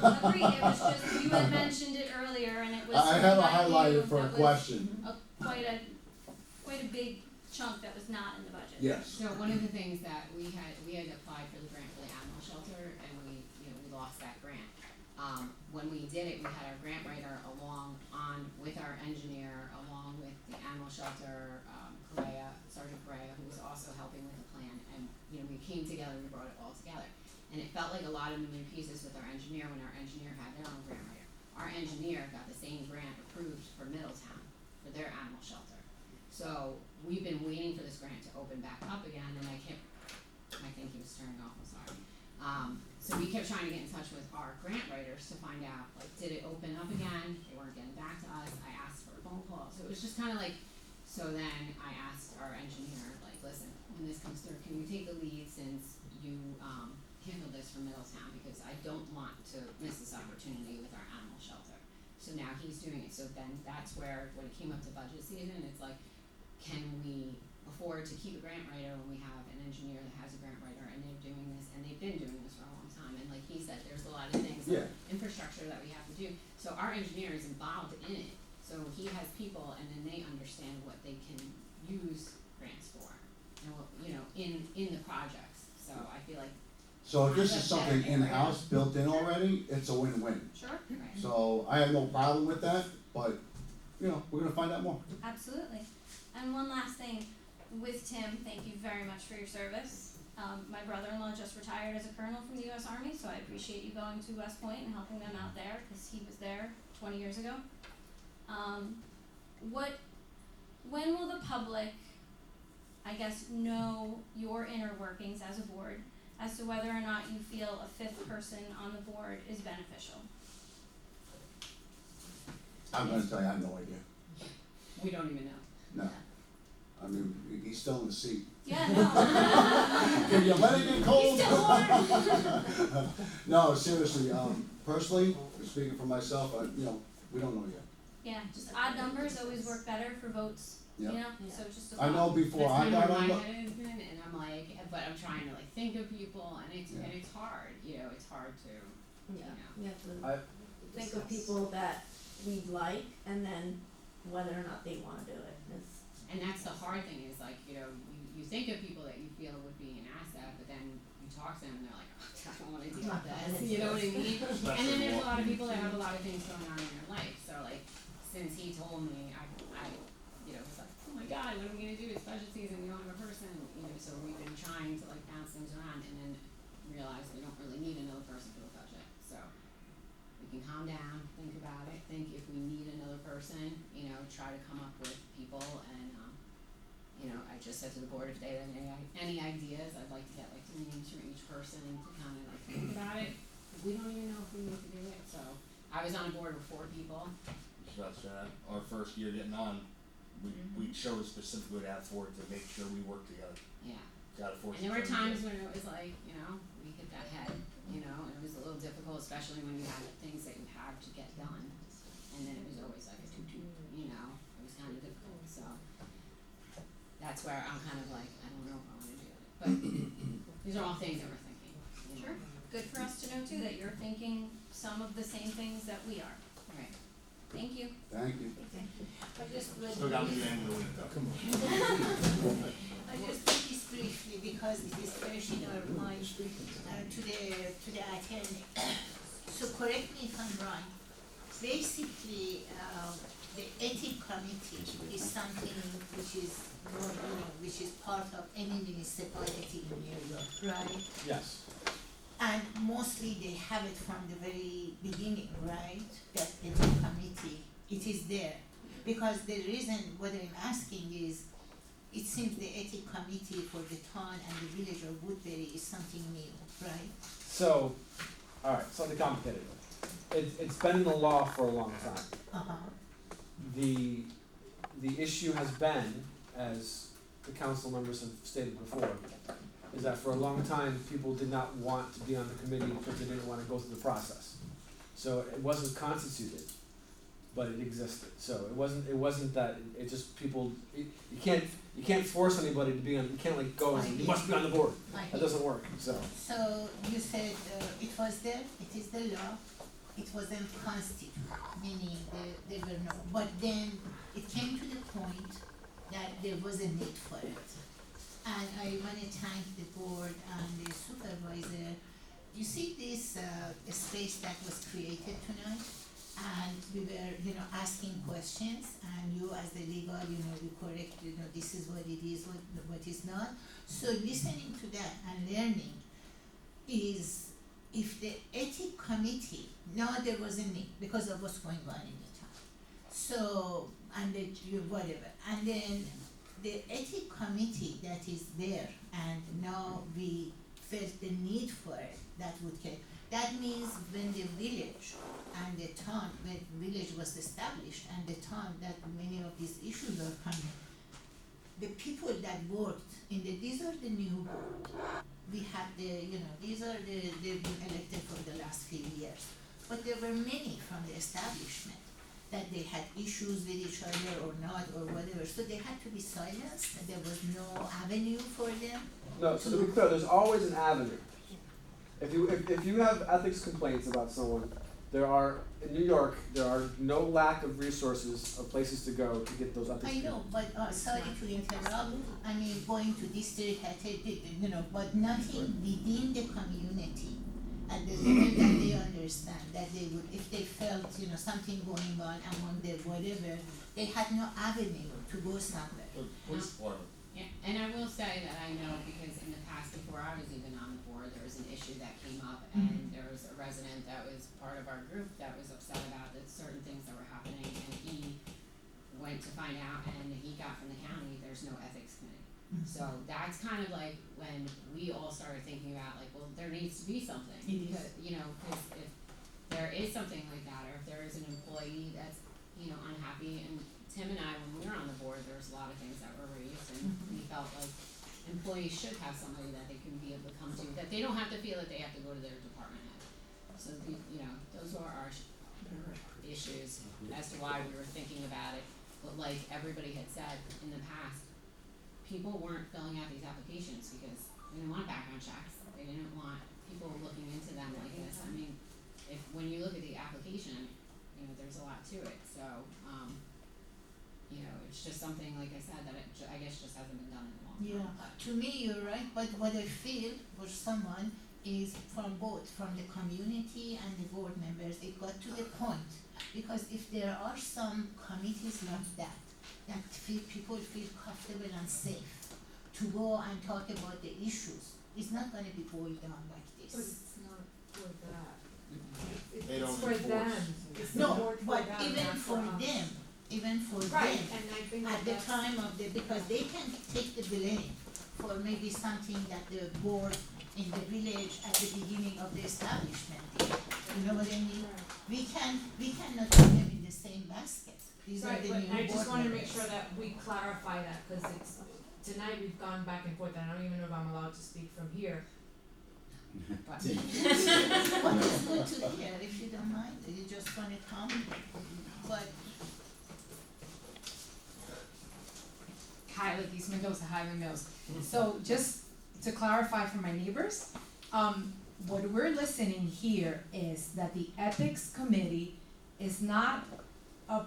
I agree, it was just, you had mentioned it earlier and it was I have something it I knew highlighted for a that was question, quite a big chunk that was not in the budget. yes. So one of the things that we had applied for the grant for the animal shelter, and we lost that grant. When we did it, we had our grant writer with our engineer, along with the animal shelter, Sergeant Correa, who was also helping with the plan, and, we came together, we brought it all together. And it felt like a lot of moving pieces with our engineer, when our engineer had their own grant writer. Our engineer got the same grant approved for Middletown, for their animal shelter. So, we've been waiting for this grant to open back up again, and I think he was turning off, I'm sorry. So we kept trying to get in touch with our grant writers to find out, like, did it open up again? They weren't getting back to us, I asked for a phone call, so it was just kinda like, so then I asked our engineer, like, listen, when this comes through, can you take the lead since you, handle this for Middletown, because I don't want to miss this opportunity with our animal shelter. So now he's doing it, so then that's where, when it came up to budget season, it's like, can we afford to keep a grant writer when we have an engineer that has a grant writer and they're doing this, and they've been doing this for a long time, and like he said, there's a lot of things, like infrastructure that we have to do, so our engineer is involved in it, so he has people, and then they understand what they can use grants for, and what, in the projects, so I feel like, So if this is something in-house, built in already, it's a win-win. Sure, right. So I have no problem with that, but, we're gonna find out more. absolutely. And one last thing, with Tim, thank you very much for your service. My brother-in-law just retired as a colonel from the US Army, so I appreciate you going to West Point and helping them out there, cause he was there 20 years ago. When will the public, I guess, know your inner workings as a board, as to whether or not you feel a fifth person on the board is beneficial? I'm gonna tell you, I have no idea. we don't even know. No. I mean, he's still in the seat. Yeah, no. Can you let it get cold? He's still warm. No, seriously, personally, speaking for myself, we don't know yet. Yeah, just odd numbers always work better for votes, Yep. so just a I know thought. before I That's got kind of on where the, my head has been, and I'm like, but I'm trying to like think of people, and it's hard, it's hard to, Yeah, we have to I- think of people that we like and then whether or not they wanna do it. and that's the hard thing is like, you think of people that you feel would be an asset, but then you talk to them and they're like, oh, I don't wanna deal with this, you know what I mean? And then there's a lot of people that have a lot of things going on in their life, so like, since he told me, I was like, oh my god, what are we gonna do, it's budget season, we don't have a person, so we've been trying to like bounce things around and then realize we don't really need another person for the budget, so we can calm down, think about it, think if we need another person, try to come up with people and, I just said to the board if they had any ideas, I'd like to get like 3 names from each person to kind of like think about it. We don't even know if we need to do it, so I was on a board with 4 people. Just about to say that, our first year getting on, we chose specifically to have 4 to make sure we work together. Yeah. Got to force And there were each other times to- when it was like, we hit that head, and it was a little difficult, especially when you had things that you had to get done. And then it was always like a it was kind of difficult, so. That's where I'm kind of like, I don't know if I wanna do it, but these are all things that we're thinking, Sure. Good for us to know too, that you're thinking some of the same things that we are. Right. Thank you. thank you. I just would Still got to the end of the week though. Come on. I just put this briefly because it is fresh in our mind to the attorney. So correct me if I'm wrong. Basically, the ethic committee is something which is which is part of any municipality in New York, right? Yes. And mostly they have it from the very beginning, right? That ethic committee, it is there. Because the reason what I'm asking is, it seems the ethic committee for the town and the village of Woodbury is something new, right? So, alright, something complicated. It's been in the law for a long time. Uh-huh. The issue has been, as the council members have stated before, is that for a long time, people did not want to be on the committee because they didn't wanna go through the process. So it wasn't constituted, but it existed. So it wasn't that, it just people, you can't force anybody to be on, you can't like go and say, you must be on the board. That doesn't work, so. So you said it was there, it is the law, it wasn't constituted, meaning there were no, but then it came to the point that there was a need for it. And I wanna thank the board and the supervisor. You see this space that was created tonight? And we were, asking questions, and you as the legal, you correct, this is what it is, what is not. So listening to that and learning is, if the ethic committee, now there was a need because of what's going on in the town. So, and whatever, and then the ethic committee that is there, and now we felt the need for it, that would care. That means when the village and the town, when village was established and the town, that many of these issues are coming, the people that worked in these are the new board. We had these are they've been elected for the last few years. But there were many from the establishment that they had issues with each other or not or whatever, so they had to be silenced, and there was no avenue for them. No, so to be clear, there's always an avenue. If you have ethics complaints about someone, in New York, there are no lack of resources of places to go to get those ethics I know, complaints. but sorry to interrupt, I mean, going to district, but nothing within the community at the level that they understand, that they would, if they felt, something going on among them, whatever, they had no avenue to go somewhere. The police department. Yeah, and I will say that I know because in the past, before I was even on the board, there was an issue that came up, and there was a resident that was part of our group that was upset about that certain things that were happening, and he went to find out, and he got from the county, there's no ethics committee. So that's kind of like when we all started thinking about like, well, there needs to be something, because, cause if there is something like that, or if there is an employee that's, unhappy, and Tim and I, when we were on the board, there was a lot of things that were raised, and we felt like employees should have somebody that they can be able to come to, that they don't have to feel that they have to go to their department head. So, those are our issues as to why we were thinking about it, but like everybody had said in the past, people weren't filling out these applications because they didn't want background checks, they didn't want people looking into them like this. I mean, when you look at the application, there's a lot to it, so, it's just something, like I said, that I guess just hasn't been done in a long time. Yeah, to me, you're right, but what I feel for someone is from both, from the community and the board members, it got to the point, because if there are some committees like that people feel comfortable and safe to go and talk about the issues, it's not gonna be boiled down like this. But it's not for that. They It's don't for enforce. them. It's No, more for but them, even not for us. them, Right, and I think at the that's. time of because they can take the blame for maybe something that the board in the village at the beginning of the establishment did. You know what I mean? Right. We cannot put them in the same basket. These are Right, the but new I just board wanna make members. sure that we clarify that, cause tonight we've gone back and forth, and I don't even know if I'm allowed to speak from here. But But it's good to hear, if you don't mind, you just wanna come, but Highland, East Mendoza, Highland Mills. So just to clarify for my neighbors, what we're listening here is that the ethics committee is not a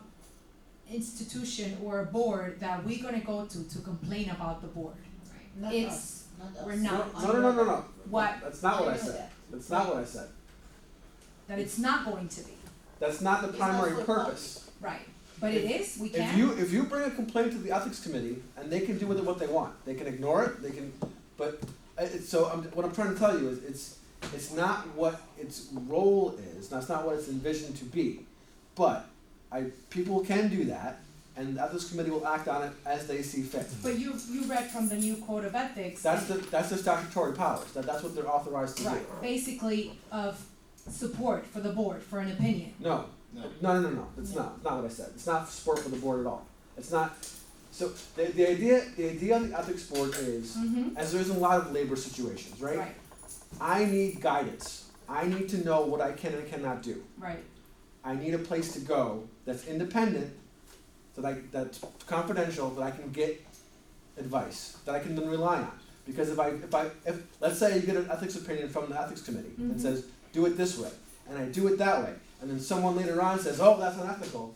institution or a board that we're gonna go to complain about the board. right. not It's- us, not us. we're not. No. What? That's not what I I know said. that. That's not what I said. That it's not going to be, That's not the It's not primary for purpose. right, but it is, we can. If you bring a complaint to the ethics committee, and they can do with it what they want, they can ignore it, they can, but, what I'm trying to tell you is, It's not what its role is, that's not what it's envisioned to be. But people can do that, and the ethics committee will act on it as they see fit. But you read from the new code of ethics. That's the statutory powers, that's what they're authorized to do. Right, basically of support for the board, for an opinion. No, No. it's not what I said, it's not support for the board at all. It's not, so the idea of the ethics board is, Mm-hmm, as there is in a lot of labor situations, right? right, I need guidance, I need to know what I can and cannot do. right, I need a place to go that's independent, that's confidential, that I can get advice, that I can then rely on. Because if let's say you get an ethics opinion from the ethics committee that Mhm. says, do it this way, and I do it that way, and then someone later on says, oh, that's unethical,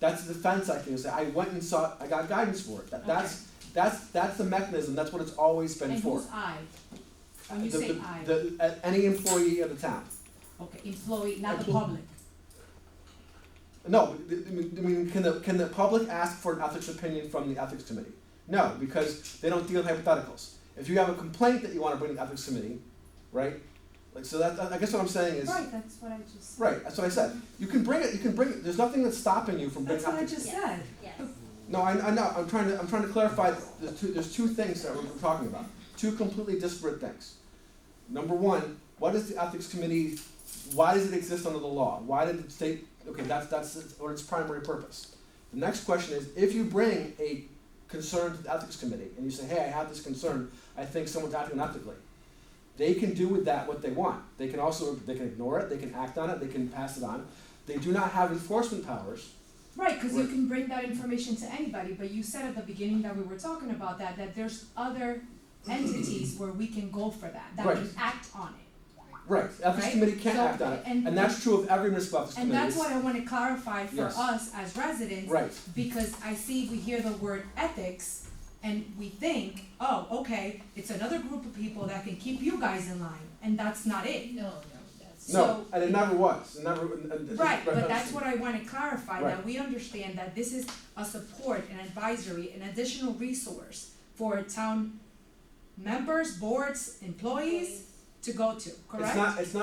that's a defense I can say, I went and I got guidance for it. That's the mechanism, that's what it's always been and for. who's I? When you say I, Any employee of the town. okay, employee, not the public. No, I mean, can the public ask for an ethics opinion from the ethics committee? No, because they don't deal in hypotheticals. If you have a complaint that you wanna bring to the ethics committee, right? Like, so I guess what I'm saying is, Right, that's what I just said. right, that's what I said. You can bring it, there's nothing that's stopping you from bringing That's what I ethics. just said. Yes. No, I know, I'm trying to clarify, there's two things that we're talking about, two completely disparate things. Number one, what is the ethics committee, why does it exist under the law? Why did it state, okay, that's its primary purpose. The next question is, if you bring a concern to the ethics committee, and you say, hey, I have this concern, I think someone's acting unethically, they can do with that what they want. They can ignore it, they can act on it, they can pass it on. They do not have enforcement powers. Right, cause you Right. can bring that information to anybody, but you said at the beginning that we were talking about that there's other entities where we can go for that Right. can act on it. Right, the ethics Right? committee can So, act on it, and- and that's true of every municipal ethics And committee. that's what I wanna clarify for Yes. us as residents, Right, because we hear the word ethics, and we think, oh, okay, it's another group of people that can keep you guys in line, and that's not it. No, that's. no, So- and it never was, Right, but that's what I wanna clarify, that Right. we understand that this is a support, an advisory, an additional resource for town members, boards, employees to go to, correct? It's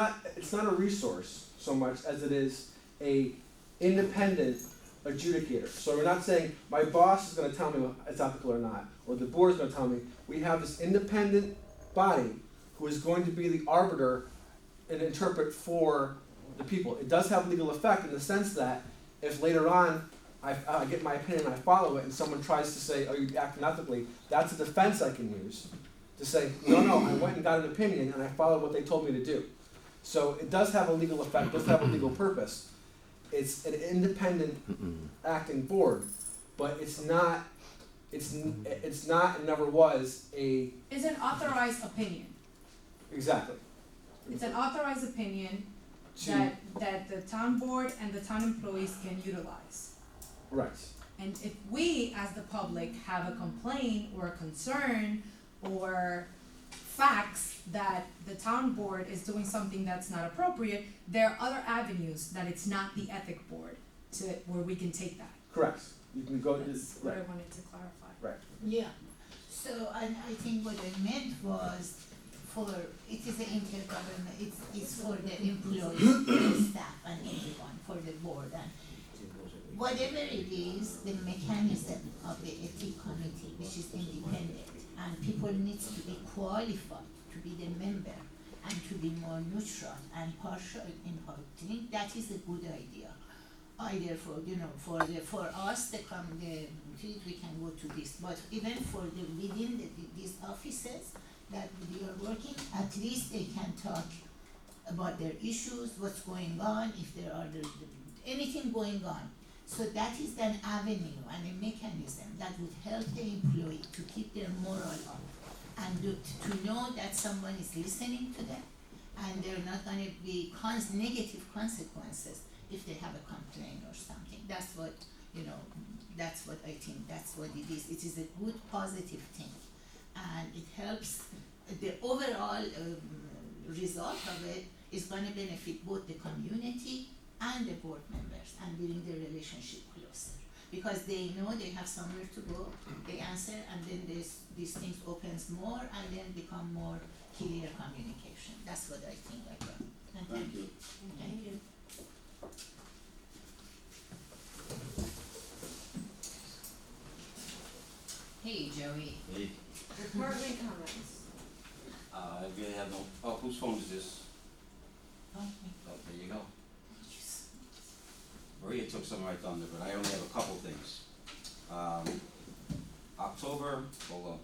not a resource so much as it is a independent adjudicator. So we're not saying, my boss is gonna tell me it's ethical or not, or the board is gonna tell me. We have this independent body who is going to be the arbiter and interpret for the people. It does have legal effect in the sense that if later on I get my opinion and I follow it and someone tries to say, oh, you acting ethically, that's a defense I can use to say, no, I went and got an opinion and I followed what they told me to do. So it does have a legal effect, it does have a legal purpose. It's an independent acting board, but it's not and never was a, It's an authorized opinion. exactly. It's an authorized opinion To, that the town board and the town employees can utilize. right, And if we, as the public, have a complaint or a concern or facts that the town board is doing something that's not appropriate, there are other avenues that it's not the ethic board where we can take that. correct. You can go, That's what I right, wanted to clarify. right. Yeah, so, and I think what I meant was it is an intergovernment, it's for the employees, the staff and everyone, for the board and whatever it is, the mechanism of the ethic committee, which is independent, and people needs to be qualified to be the member and to be more neutral and partial in how to think, that is a good idea. Either for us, we can go to this, but even for within these offices that we are working, at least they can talk about their issues, what's going on, if there are anything going on. So that is an avenue and a mechanism that would help the employee to keep their moral up and to know that someone is listening to them and there are not going to be negative consequences if they have a complaint or something. That's what I think, that's what it is. It is a good positive thing and it helps, the overall result of it is going to benefit both the community and the board members and bring the relationship closer. Because they know they have somewhere to go, they answer and then these things opens more and then become more clear communication. That's what I think I got. And Thank you. Thank you. Hey, Joey. Hey, Department comments. I really have no, oh, whose phone is this? Okay. Oh, there you go. Maria took some right thunder, but I only have a couple things. October, hold on,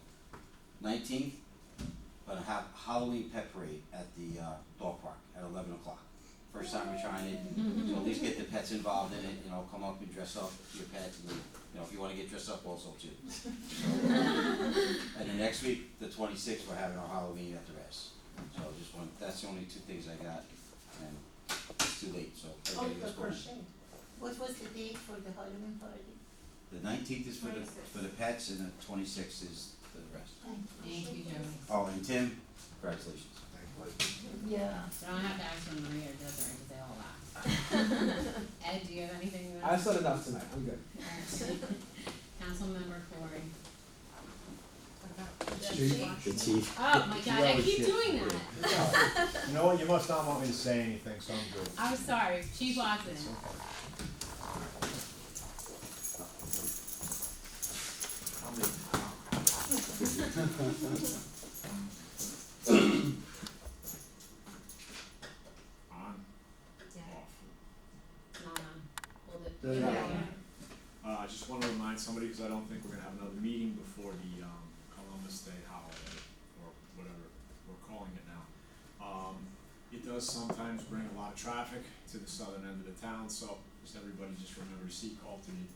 19th, gonna have Halloween pet parade at the, dog park at 11 o'clock. First time we're trying it, so at least get the pets involved in it, you know, come up and dress up your pet, and, you know, if you wanna get dressed up also too. So, and then next week, the 26th, we're having our Halloween at the rest. So just one, that's the only two things I got, and it's too late, so everybody gets going. What was the date for the Halloween party? The 19th is for the pets, and the 26th is for the rest. Thank you, Joey. Oh, and Tim, congratulations. Yeah. So I don't have to ask when Maria or Desiree, because they all laugh. Ed, do you have anything you want I said enough tonight, I'm good. Councilmember Corey. The chief. Oh my god, I keep doing that. You know what, you must not want me to say anything, so I'm good. I'm sorry, Chief Watson. On. Yeah. Off. Not on. Hold it. There you go. I just wanna remind somebody, cause I don't think we're gonna have another meeting before the, Columbus Day holiday, or whatever we're calling it now. It does sometimes bring a lot of traffic to the southern end of the town, so just everybody just remember to seek alternate,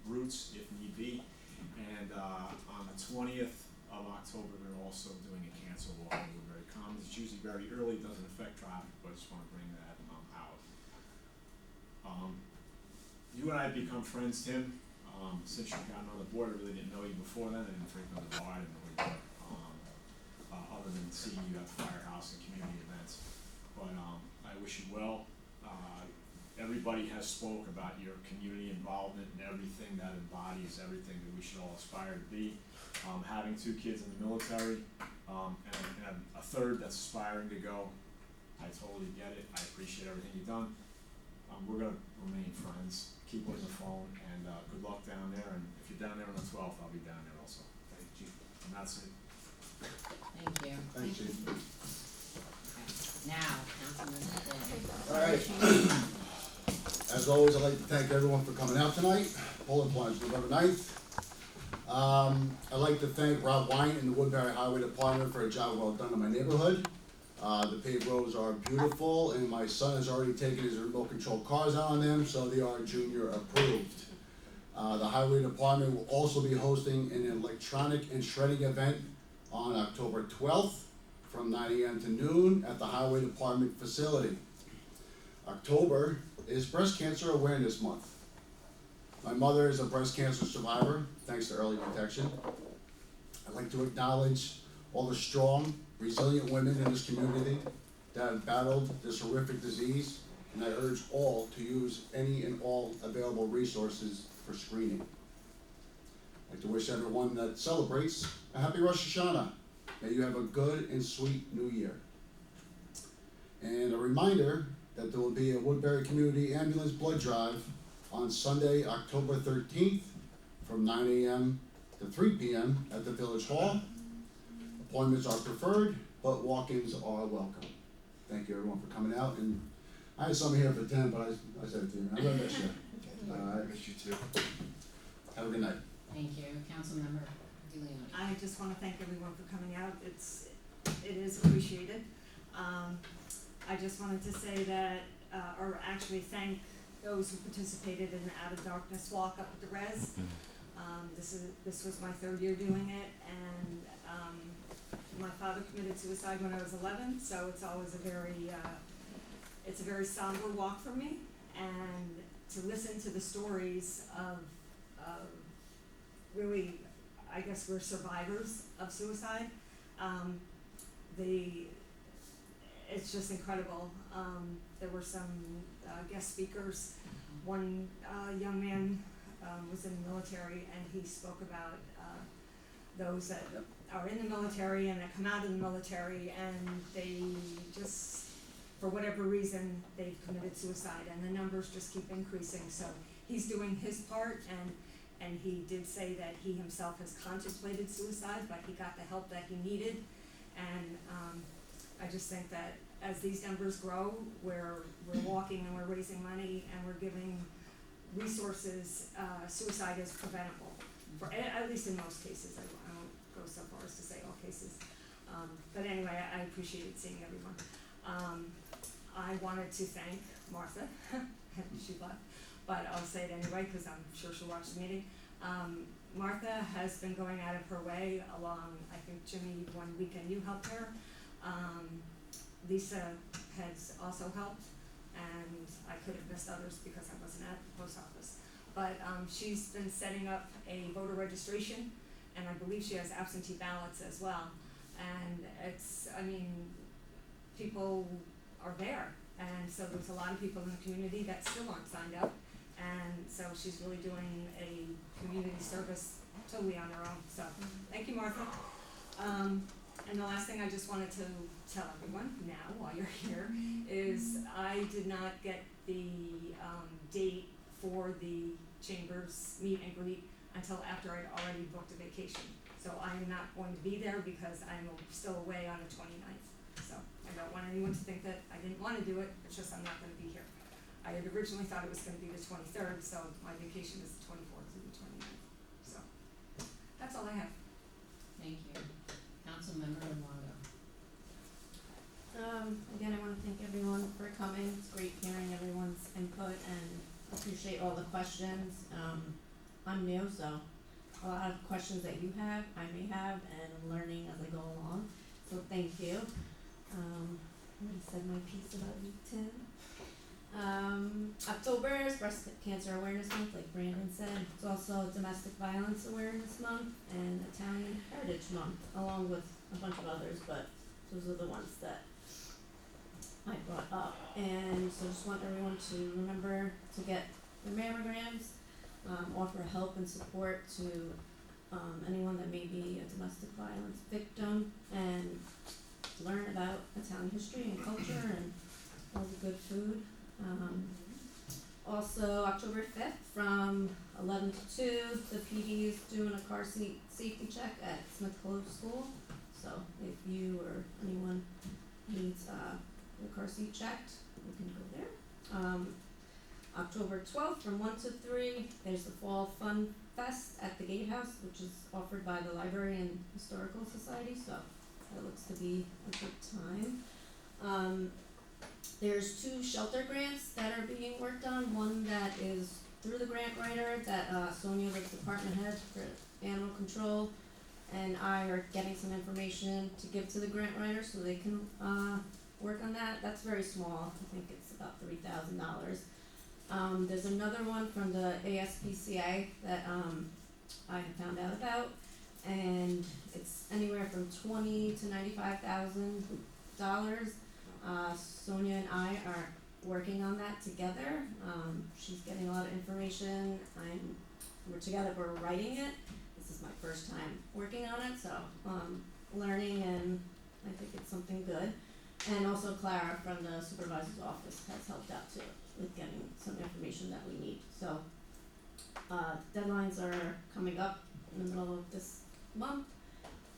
routes if need be. And, on the 20th of October, they're also doing a cancel walk in Woodbury Commons. It's usually very early, doesn't affect traffic, but I just wanna bring that, out. You and I have become friends, Tim, since you got on the board. I really didn't know you before then. I didn't frequent the bar, I didn't know who you were, other than seeing you at the firehouse and community events. But, I wish you well. Everybody has spoke about your community involvement and everything that embodies everything that we should all aspire to be. Having 2 kids in the military, and a third that's aspiring to go, I totally get it. I appreciate everything you've done. We're gonna remain friends, keep on the phone, and, good luck down there, and if you're down there on the 12th, I'll be down there also. Thank you. And that's it. Thank you. Thanks, Chief. Now, Councilmember Corey. All right. As always, I'd like to thank everyone for coming out tonight. Polling plunge November 9th. I'd like to thank Rob Wine and the Woodbury Highway Department for a job well done in my neighborhood. The paved roads are beautiful, and my son has already taken his remote control cars out on them, so they are junior approved. The Highway Department will also be hosting an electronic and shredding event on October 12th from 9 AM to noon at the Highway Department facility. October is Breast Cancer Awareness Month. My mother is a breast cancer survivor, thanks to early detection. I'd like to acknowledge all the strong, resilient women in this community that have battled this horrific disease, and I urge all to use any and all available resources for screening. I'd like to wish everyone that celebrates a happy Rosh Hashanah. May you have a good and sweet new year. And a reminder that there will be a Woodbury Community Ambulance Blood Drive on Sunday, October 13th from 9 AM to 3 PM at the Village Hall. Appointments are preferred, but walk-ins are welcome. Thank you everyone for coming out, and I had some here for 10, but I said it to you, I'm gonna miss you. Alright. Miss you too. Have a good night. Thank you. Councilmember DeLeon. I just wanna thank everyone for coming out, it is appreciated. I just wanted to say that, or actually thank those who participated in the Out of Darkness walk up at the res. This was my 3rd year doing it, and, my father committed suicide when I was 11, so it's always it's a very somber walk for me, and to listen to the stories of really, I guess we're survivors of suicide. It's just incredible. There were some guest speakers. One young man was in the military, and he spoke about those that are in the military and that come out of the military and they just, for whatever reason, they've committed suicide and the numbers just keep increasing, so he's doing his part and he did say that he himself has contemplated suicide, but he got the help that he needed. And I just think that as these numbers grow, we're walking and we're raising money and we're giving resources, suicide is preventable, for, at least in most cases. I won't go so far as to say all cases. But anyway, I appreciated seeing everyone. I wanted to thank Martha, she left, but I'll say it anyway, cause I'm sure she'll watch the meeting. Martha has been going out of her way along, I think Jimmy, one weekend you helped her. Lisa has also helped, and I could have missed others because I wasn't at the post office. But she's been setting up a voter registration, and I believe she has absentee ballots as well. And it's, I mean, people are there, and so there's a lot of people in the community that still aren't signed up. And so she's really doing a community service totally on her own, so thank you, Martha. And the last thing I just wanted to tell everyone now while you're here is I did not get the date for the Chambers meet and greet until after I'd already booked a vacation. So I am not going to be there because I'm still away on the 29th. So I don't want anyone to think that I didn't wanna do it, it's just I'm not gonna be here. I had originally thought it was gonna be the 23rd, so my vacation is the 24th through the 29th. So that's all I have. Thank you. Councilmember Longo. Again, I wanna thank everyone for coming, it's great hearing everyone's input and appreciate all the questions. I'm new, so a lot of questions that you have, I may have, and I'm learning as I go along, so thank you. I already said my piece about you, Tim. October is Breast Cancer Awareness Month, like Brandon said. It's also Domestic Violence Awareness Month and Italian Heritage Month, along with a bunch of others, but those are the ones that I brought up. And so just want everyone to remember to get their mammograms, offer help and support to anyone that may be a domestic violence victim, and learn about Italian history and culture and all the good food. Also October 5th from 11 to 2, the PD is doing a car seat safety check at Smith Clove School. So if you or anyone needs the car seat checked, you can go there. October 12th from 1 to 3, there's the Fall Fun Fest at the Gatehouse, which is offered by the Library and Historical Society, so that looks to be a good time. There's 2 shelter grants that are being worked on, one that is through the grant writer that Sonia, the department head for animal control, and I are getting some information to give to the grant writer so they can work on that. That's very small, I think it's about $3,000. There's another one from the ASPCA that I have found out about, and it's anywhere from $20,000 to $95,000. Sonia and I are working on that together. She's getting a lot of information. We're together, we're writing it. This is my first time working on it, so learning, and I think it's something good. And also Clara from the supervisor's office has helped out too with getting some information that we need. So deadlines are coming up in the middle of this month,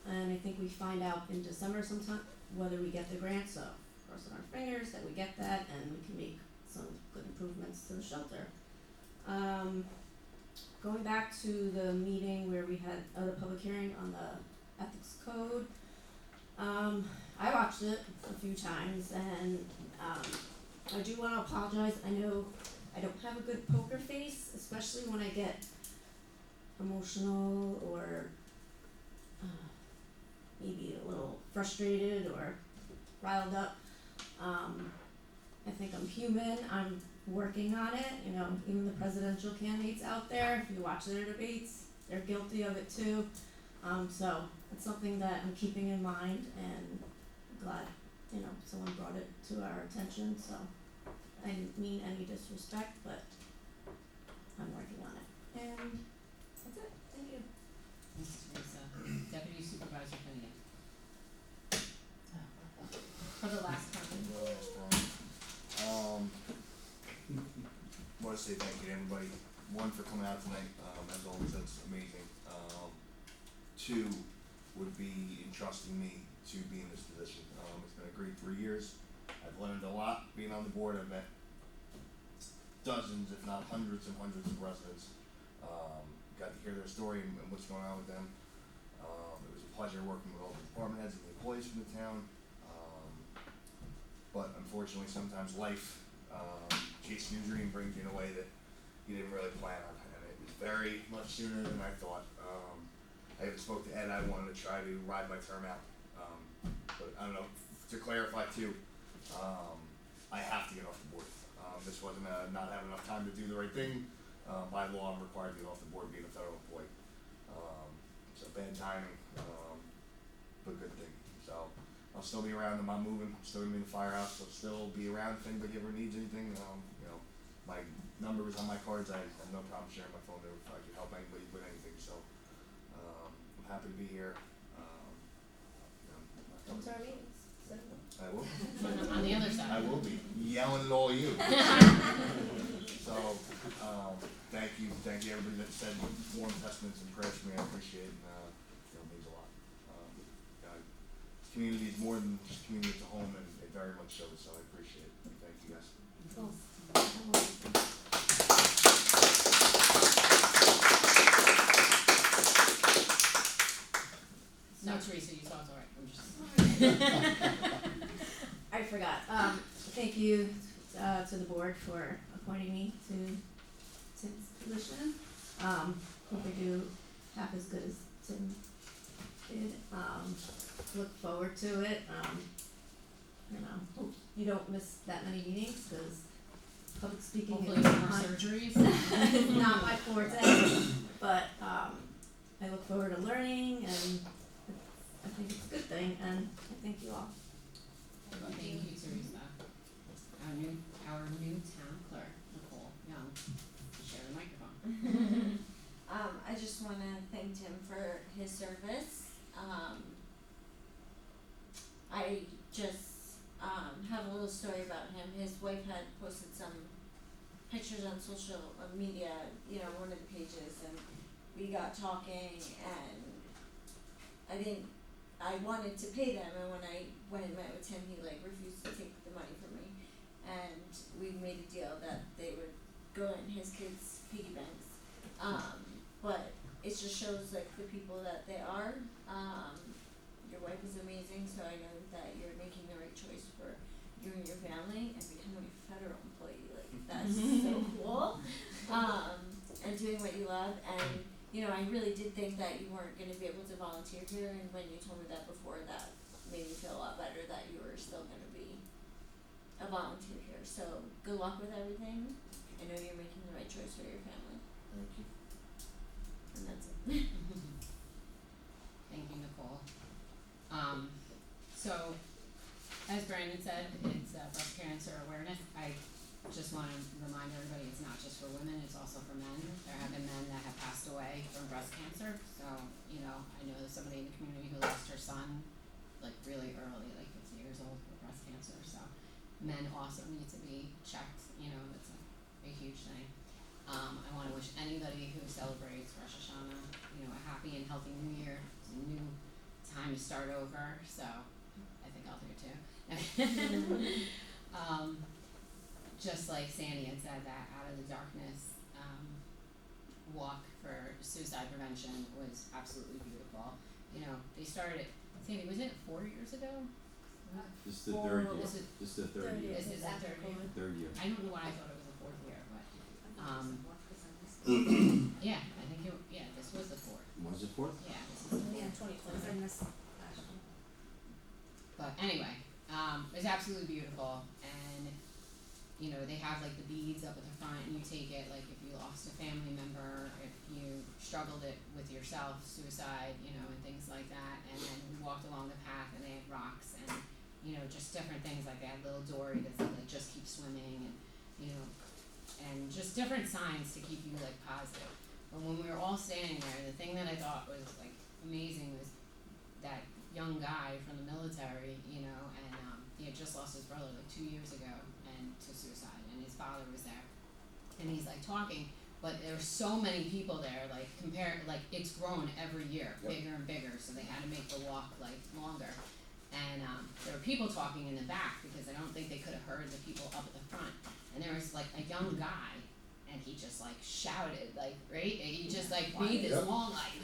and I think we find out in December sometime whether we get the grant, so crossing our fingers that we get that and we can make some good improvements to the shelter. Going back to the meeting where we had the public hearing on the ethics code, I watched it a few times, and I do wanna apologize. I know I don't have a good poker face, especially when I get emotional or maybe a little frustrated or riled up. I think I'm human, I'm working on it, you know, even the presidential candidates out there, if you watch their debates, they're guilty of it too. So it's something that I'm keeping in mind, and I'm glad, you know, someone brought it to our attention, so I didn't mean any disrespect, but I'm working on it. And that's it, thank you. Thanks, Teresa. wanna say thank you to everybody, one, for coming out tonight, as always, that's amazing. Two, would be entrusting me to be in this position. It's been a great 3 years. I've learned a lot being on the board. I've met dozens, if not hundreds and hundreds of residents. Got to hear their story and what's going on with them. It was a pleasure working with all the department heads and the employees from the town. But unfortunately, sometimes life, chasing your dream brings you in a way that you didn't really plan on, and it was very much sooner than I thought. I even spoke to Ed. I wanted to try to ride my term out, but I don't know. To clarify too, I have to get off the board. This wasn't not having enough time to do the right thing. By law, I'm required to get off the board being a federal employee. So bad timing, but good thing. So I'll still be around. I'm not moving. I'm still gonna be in the firehouse. I'll still be around if anybody ever needs anything. You know, my number is on my cards. I have no problem sharing my phone number if I can help anybody with anything. So I'm happy to be here. Come to our meetings. So. I will. On the other side. I will be yelling at all you. So, thank you everybody that said warm testaments and prayers for me. I appreciate it. It means a lot. This community is more than just community, it's a home, and it very much shows. So I appreciate it. Thank you guys. Cool. No, Teresa, you saw it's alright. I'm just. I forgot. Thank you to the board for appointing me to Tim's position. Hope I do half as good as Tim did. Look forward to it. Hope you don't miss that many meetings, because public speaking Hopefully is no more not surgeries. not my forte. But I look forward to learning, and I think it's a good thing, and I thank you all. Thank you, Teresa. Our new town clerk, Nicole Young, share the microphone. I just wanna thank Tim for his service. I just have a little story about him. His wife had posted some pictures on social media, one of the pages, and we got talking, and I wanted to pay them, and when I went and met with Tim, he refused to take the money from me, and we made a deal that they would go in his kids' piggy banks. But it just shows the people that they are. Your wife is amazing, so I know that you're making the right choice for you and your family, and becoming a federal employee. That's so cool. And doing what you love, and I really did think that you weren't going to be able to volunteer here, and when you told me that before, that made me feel a lot better that you were still going to be a volunteer here. So good luck with everything. I know you're making the right choice for your family. Thank you. And that's it. Thank you, Nicole. So, as Brandon said, it's breast cancer awareness. I just want to remind everybody it's not just for women, it's also for men. There have been men that have passed away from breast cancer. So, I know somebody in the community who lost her son really early, 50 years old, with breast cancer. So, men also need to be checked. That's a huge thing. I want to wish anybody who celebrates Rosh Hashanah, a happy and healthy new year. It's a new time to start over, so I think I'll do it too. Just like Sandy had said, that Out of the Darkness walk for suicide prevention was absolutely beautiful. They started it, Sandy, was it 4 years ago? This is the third year. Is it- This is the third year. Is it the third year? Third year. I don't know why I thought it was the fourth year, but yeah, I think this was the fourth. Was it fourth? Yeah, this is the fourth. Yeah, 2020. I missed last one. But anyway, it was absolutely beautiful, and they have the beads up at the front, and you take it if you lost a family member, if you struggled it with yourself, suicide, and things like that. And then we walked along the path, and they had rocks and just different things, they had little Dory that said just keep swimming, and and just different signs to keep you positive. But when we were all standing there, the thing that I thought was amazing was that young guy from the military, and he had just lost his brother 2 years ago and to suicide, and his father was there. and he's like talking, but there's so many people there, like it's grown every year, Yep. bigger and bigger, so they had to make the walk like longer. And there were people talking in the back because I don't think they could have heard the people up at the front. And there was like a young guy, and he just like shouted, like, right? And he just like made this Yep. long, like,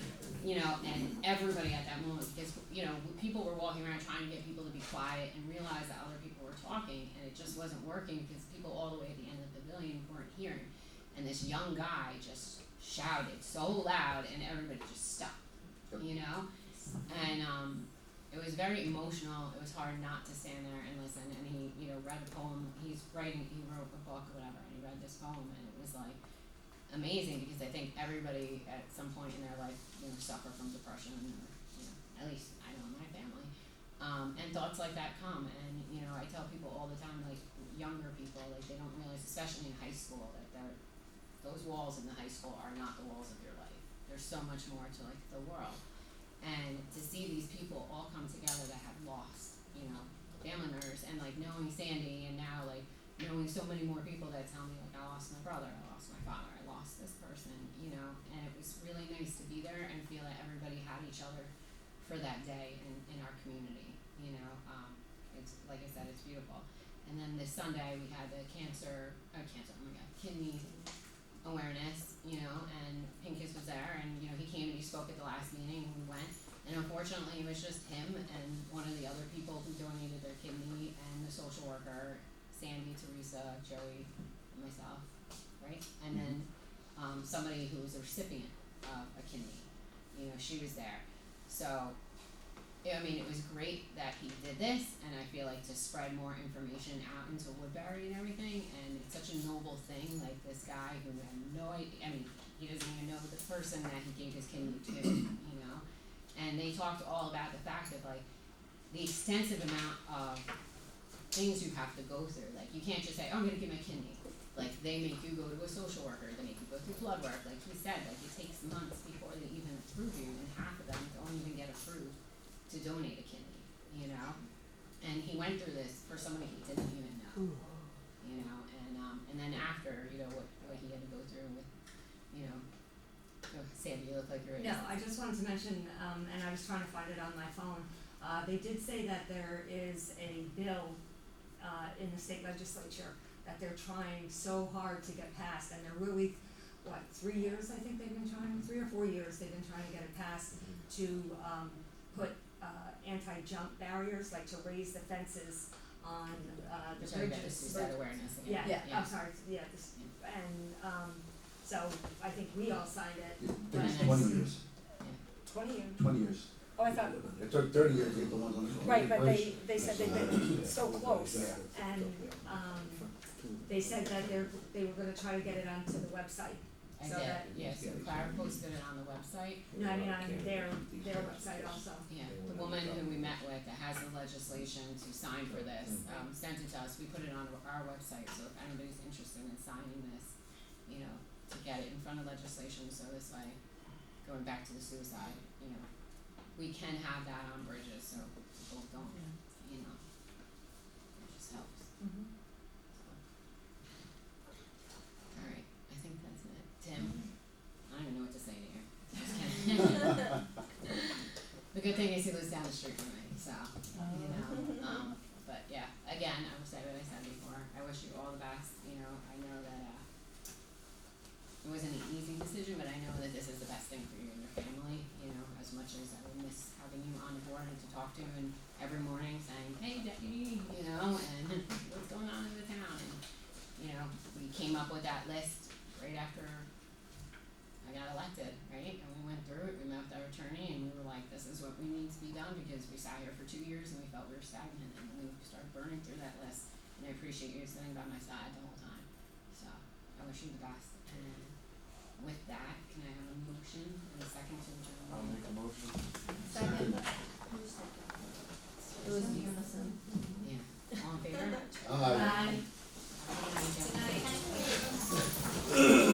you know, and everybody at that moment, because, you know, people were walking around trying to get people to be quiet and realize that other people were talking, and it just wasn't working because people all the way at the end of the pavilion weren't hearing. And this young guy just shouted so loud, and everybody just stopped, Yep. you know? And it was very emotional. It was hard not to stand there and listen. And he, you know, read a poem. He wrote a book, whatever, and he read this poem, and it was like amazing because I think everybody at some point in their life, you know, suffer from depression, or, you know, at least I know in my family. And thoughts like that come, and you know, I tell people all the time, like younger people, like they don't realize, especially in high school, that those walls in the high school are not the walls of your life. There's so much more to like the world. And to see these people all come together that have lost, you know, family members, and like knowing Sandy, and now like knowing so many more people that tell me like I lost my brother, I lost my father, I lost this person, you know, and it was really nice to be there and feel that everybody had each other for that day in our community, you know. It's like I said, it's beautiful. And then this Sunday we had the kidney awareness, you know, and Pincus was there, and you know, he came and he spoke at the last meeting, and we went, and unfortunately it was just him and one of the other people who donated their kidney, and the social worker, Sandy, Teresa, Joey, and myself, right? And then somebody who was a recipient of a kidney, you know, she was there. So I mean, it was great that he did this, and I feel like to spread more information out into Woodbury and everything, and it's such a noble thing, like this guy who had no idea, I mean, he doesn't even know the person that he gave his kidney to, you know, and they talked all about the fact of like the extensive amount of things you have to go through, like you can't just say, oh, I'm gonna give my kidney, like they make you go to a social worker, they make you go through blood work, like he said, like it takes months before they even approve you, and half of them don't even get approved to donate a kidney, you know, and he went through this for somebody he didn't even know, you know, and then after, you know, what he had to go through with, you know, Sandy, you look like you're ready. No, I just wanted to mention, and I was trying to find it on my phone, they did say that there is a bill, in the state legislature that they're trying so hard to get passed, and they're really, 3 years, I think they've been trying, 3 or 4 years, they've been trying to get it passed to, put anti-jump barriers, like to raise the fences on the Sorry, bridges. that is suicide awareness again. Yeah, I'm sorry, and so I think we all signed it. but It's it's 20 years. 20 years. 20 years. Oh, I thought, It took 30 years to get the ones on the. right, but they said they've been so close, and they said that they were gonna try to get it onto the website. I So did, that- yeah, so Clara posted it on the website. No, I mean, on their website also. Yeah, the woman who we met with that has the legislation to sign for this, sent it to us, we put it on our website, so if anybody's interested in signing this, you know, to get it in front of legislation, so this way, going back to the suicide, you know, we can have that on bridges, so people don't, you know, it just helps. Alright, I think that's it. Tim, I don't even know what to say to you. Just kidding. The good thing is he lives down the street from me, so, you know, but yeah, again, I will say what I said before, I wish you all the best, you know, I know that, it wasn't an easy decision, but I know that this is the best thing for you and your family, you know, as much as I would miss having you on the board and to talk to and every morning saying, hey, deputy, you know, and what's going on in the town, and, you know, we came up with that list right after I got elected, right, and we went through it, we met with our attorney, and we were like, this is what we need to be done, because we sat here for 2 years and we felt we were stagnant, and we started burning through that list, and I appreciate you sitting by my side the whole time, so, I wish you the best, and with that, can I have a motion and a second to adjourn? I'll make a motion. Second. Who's second? It was you.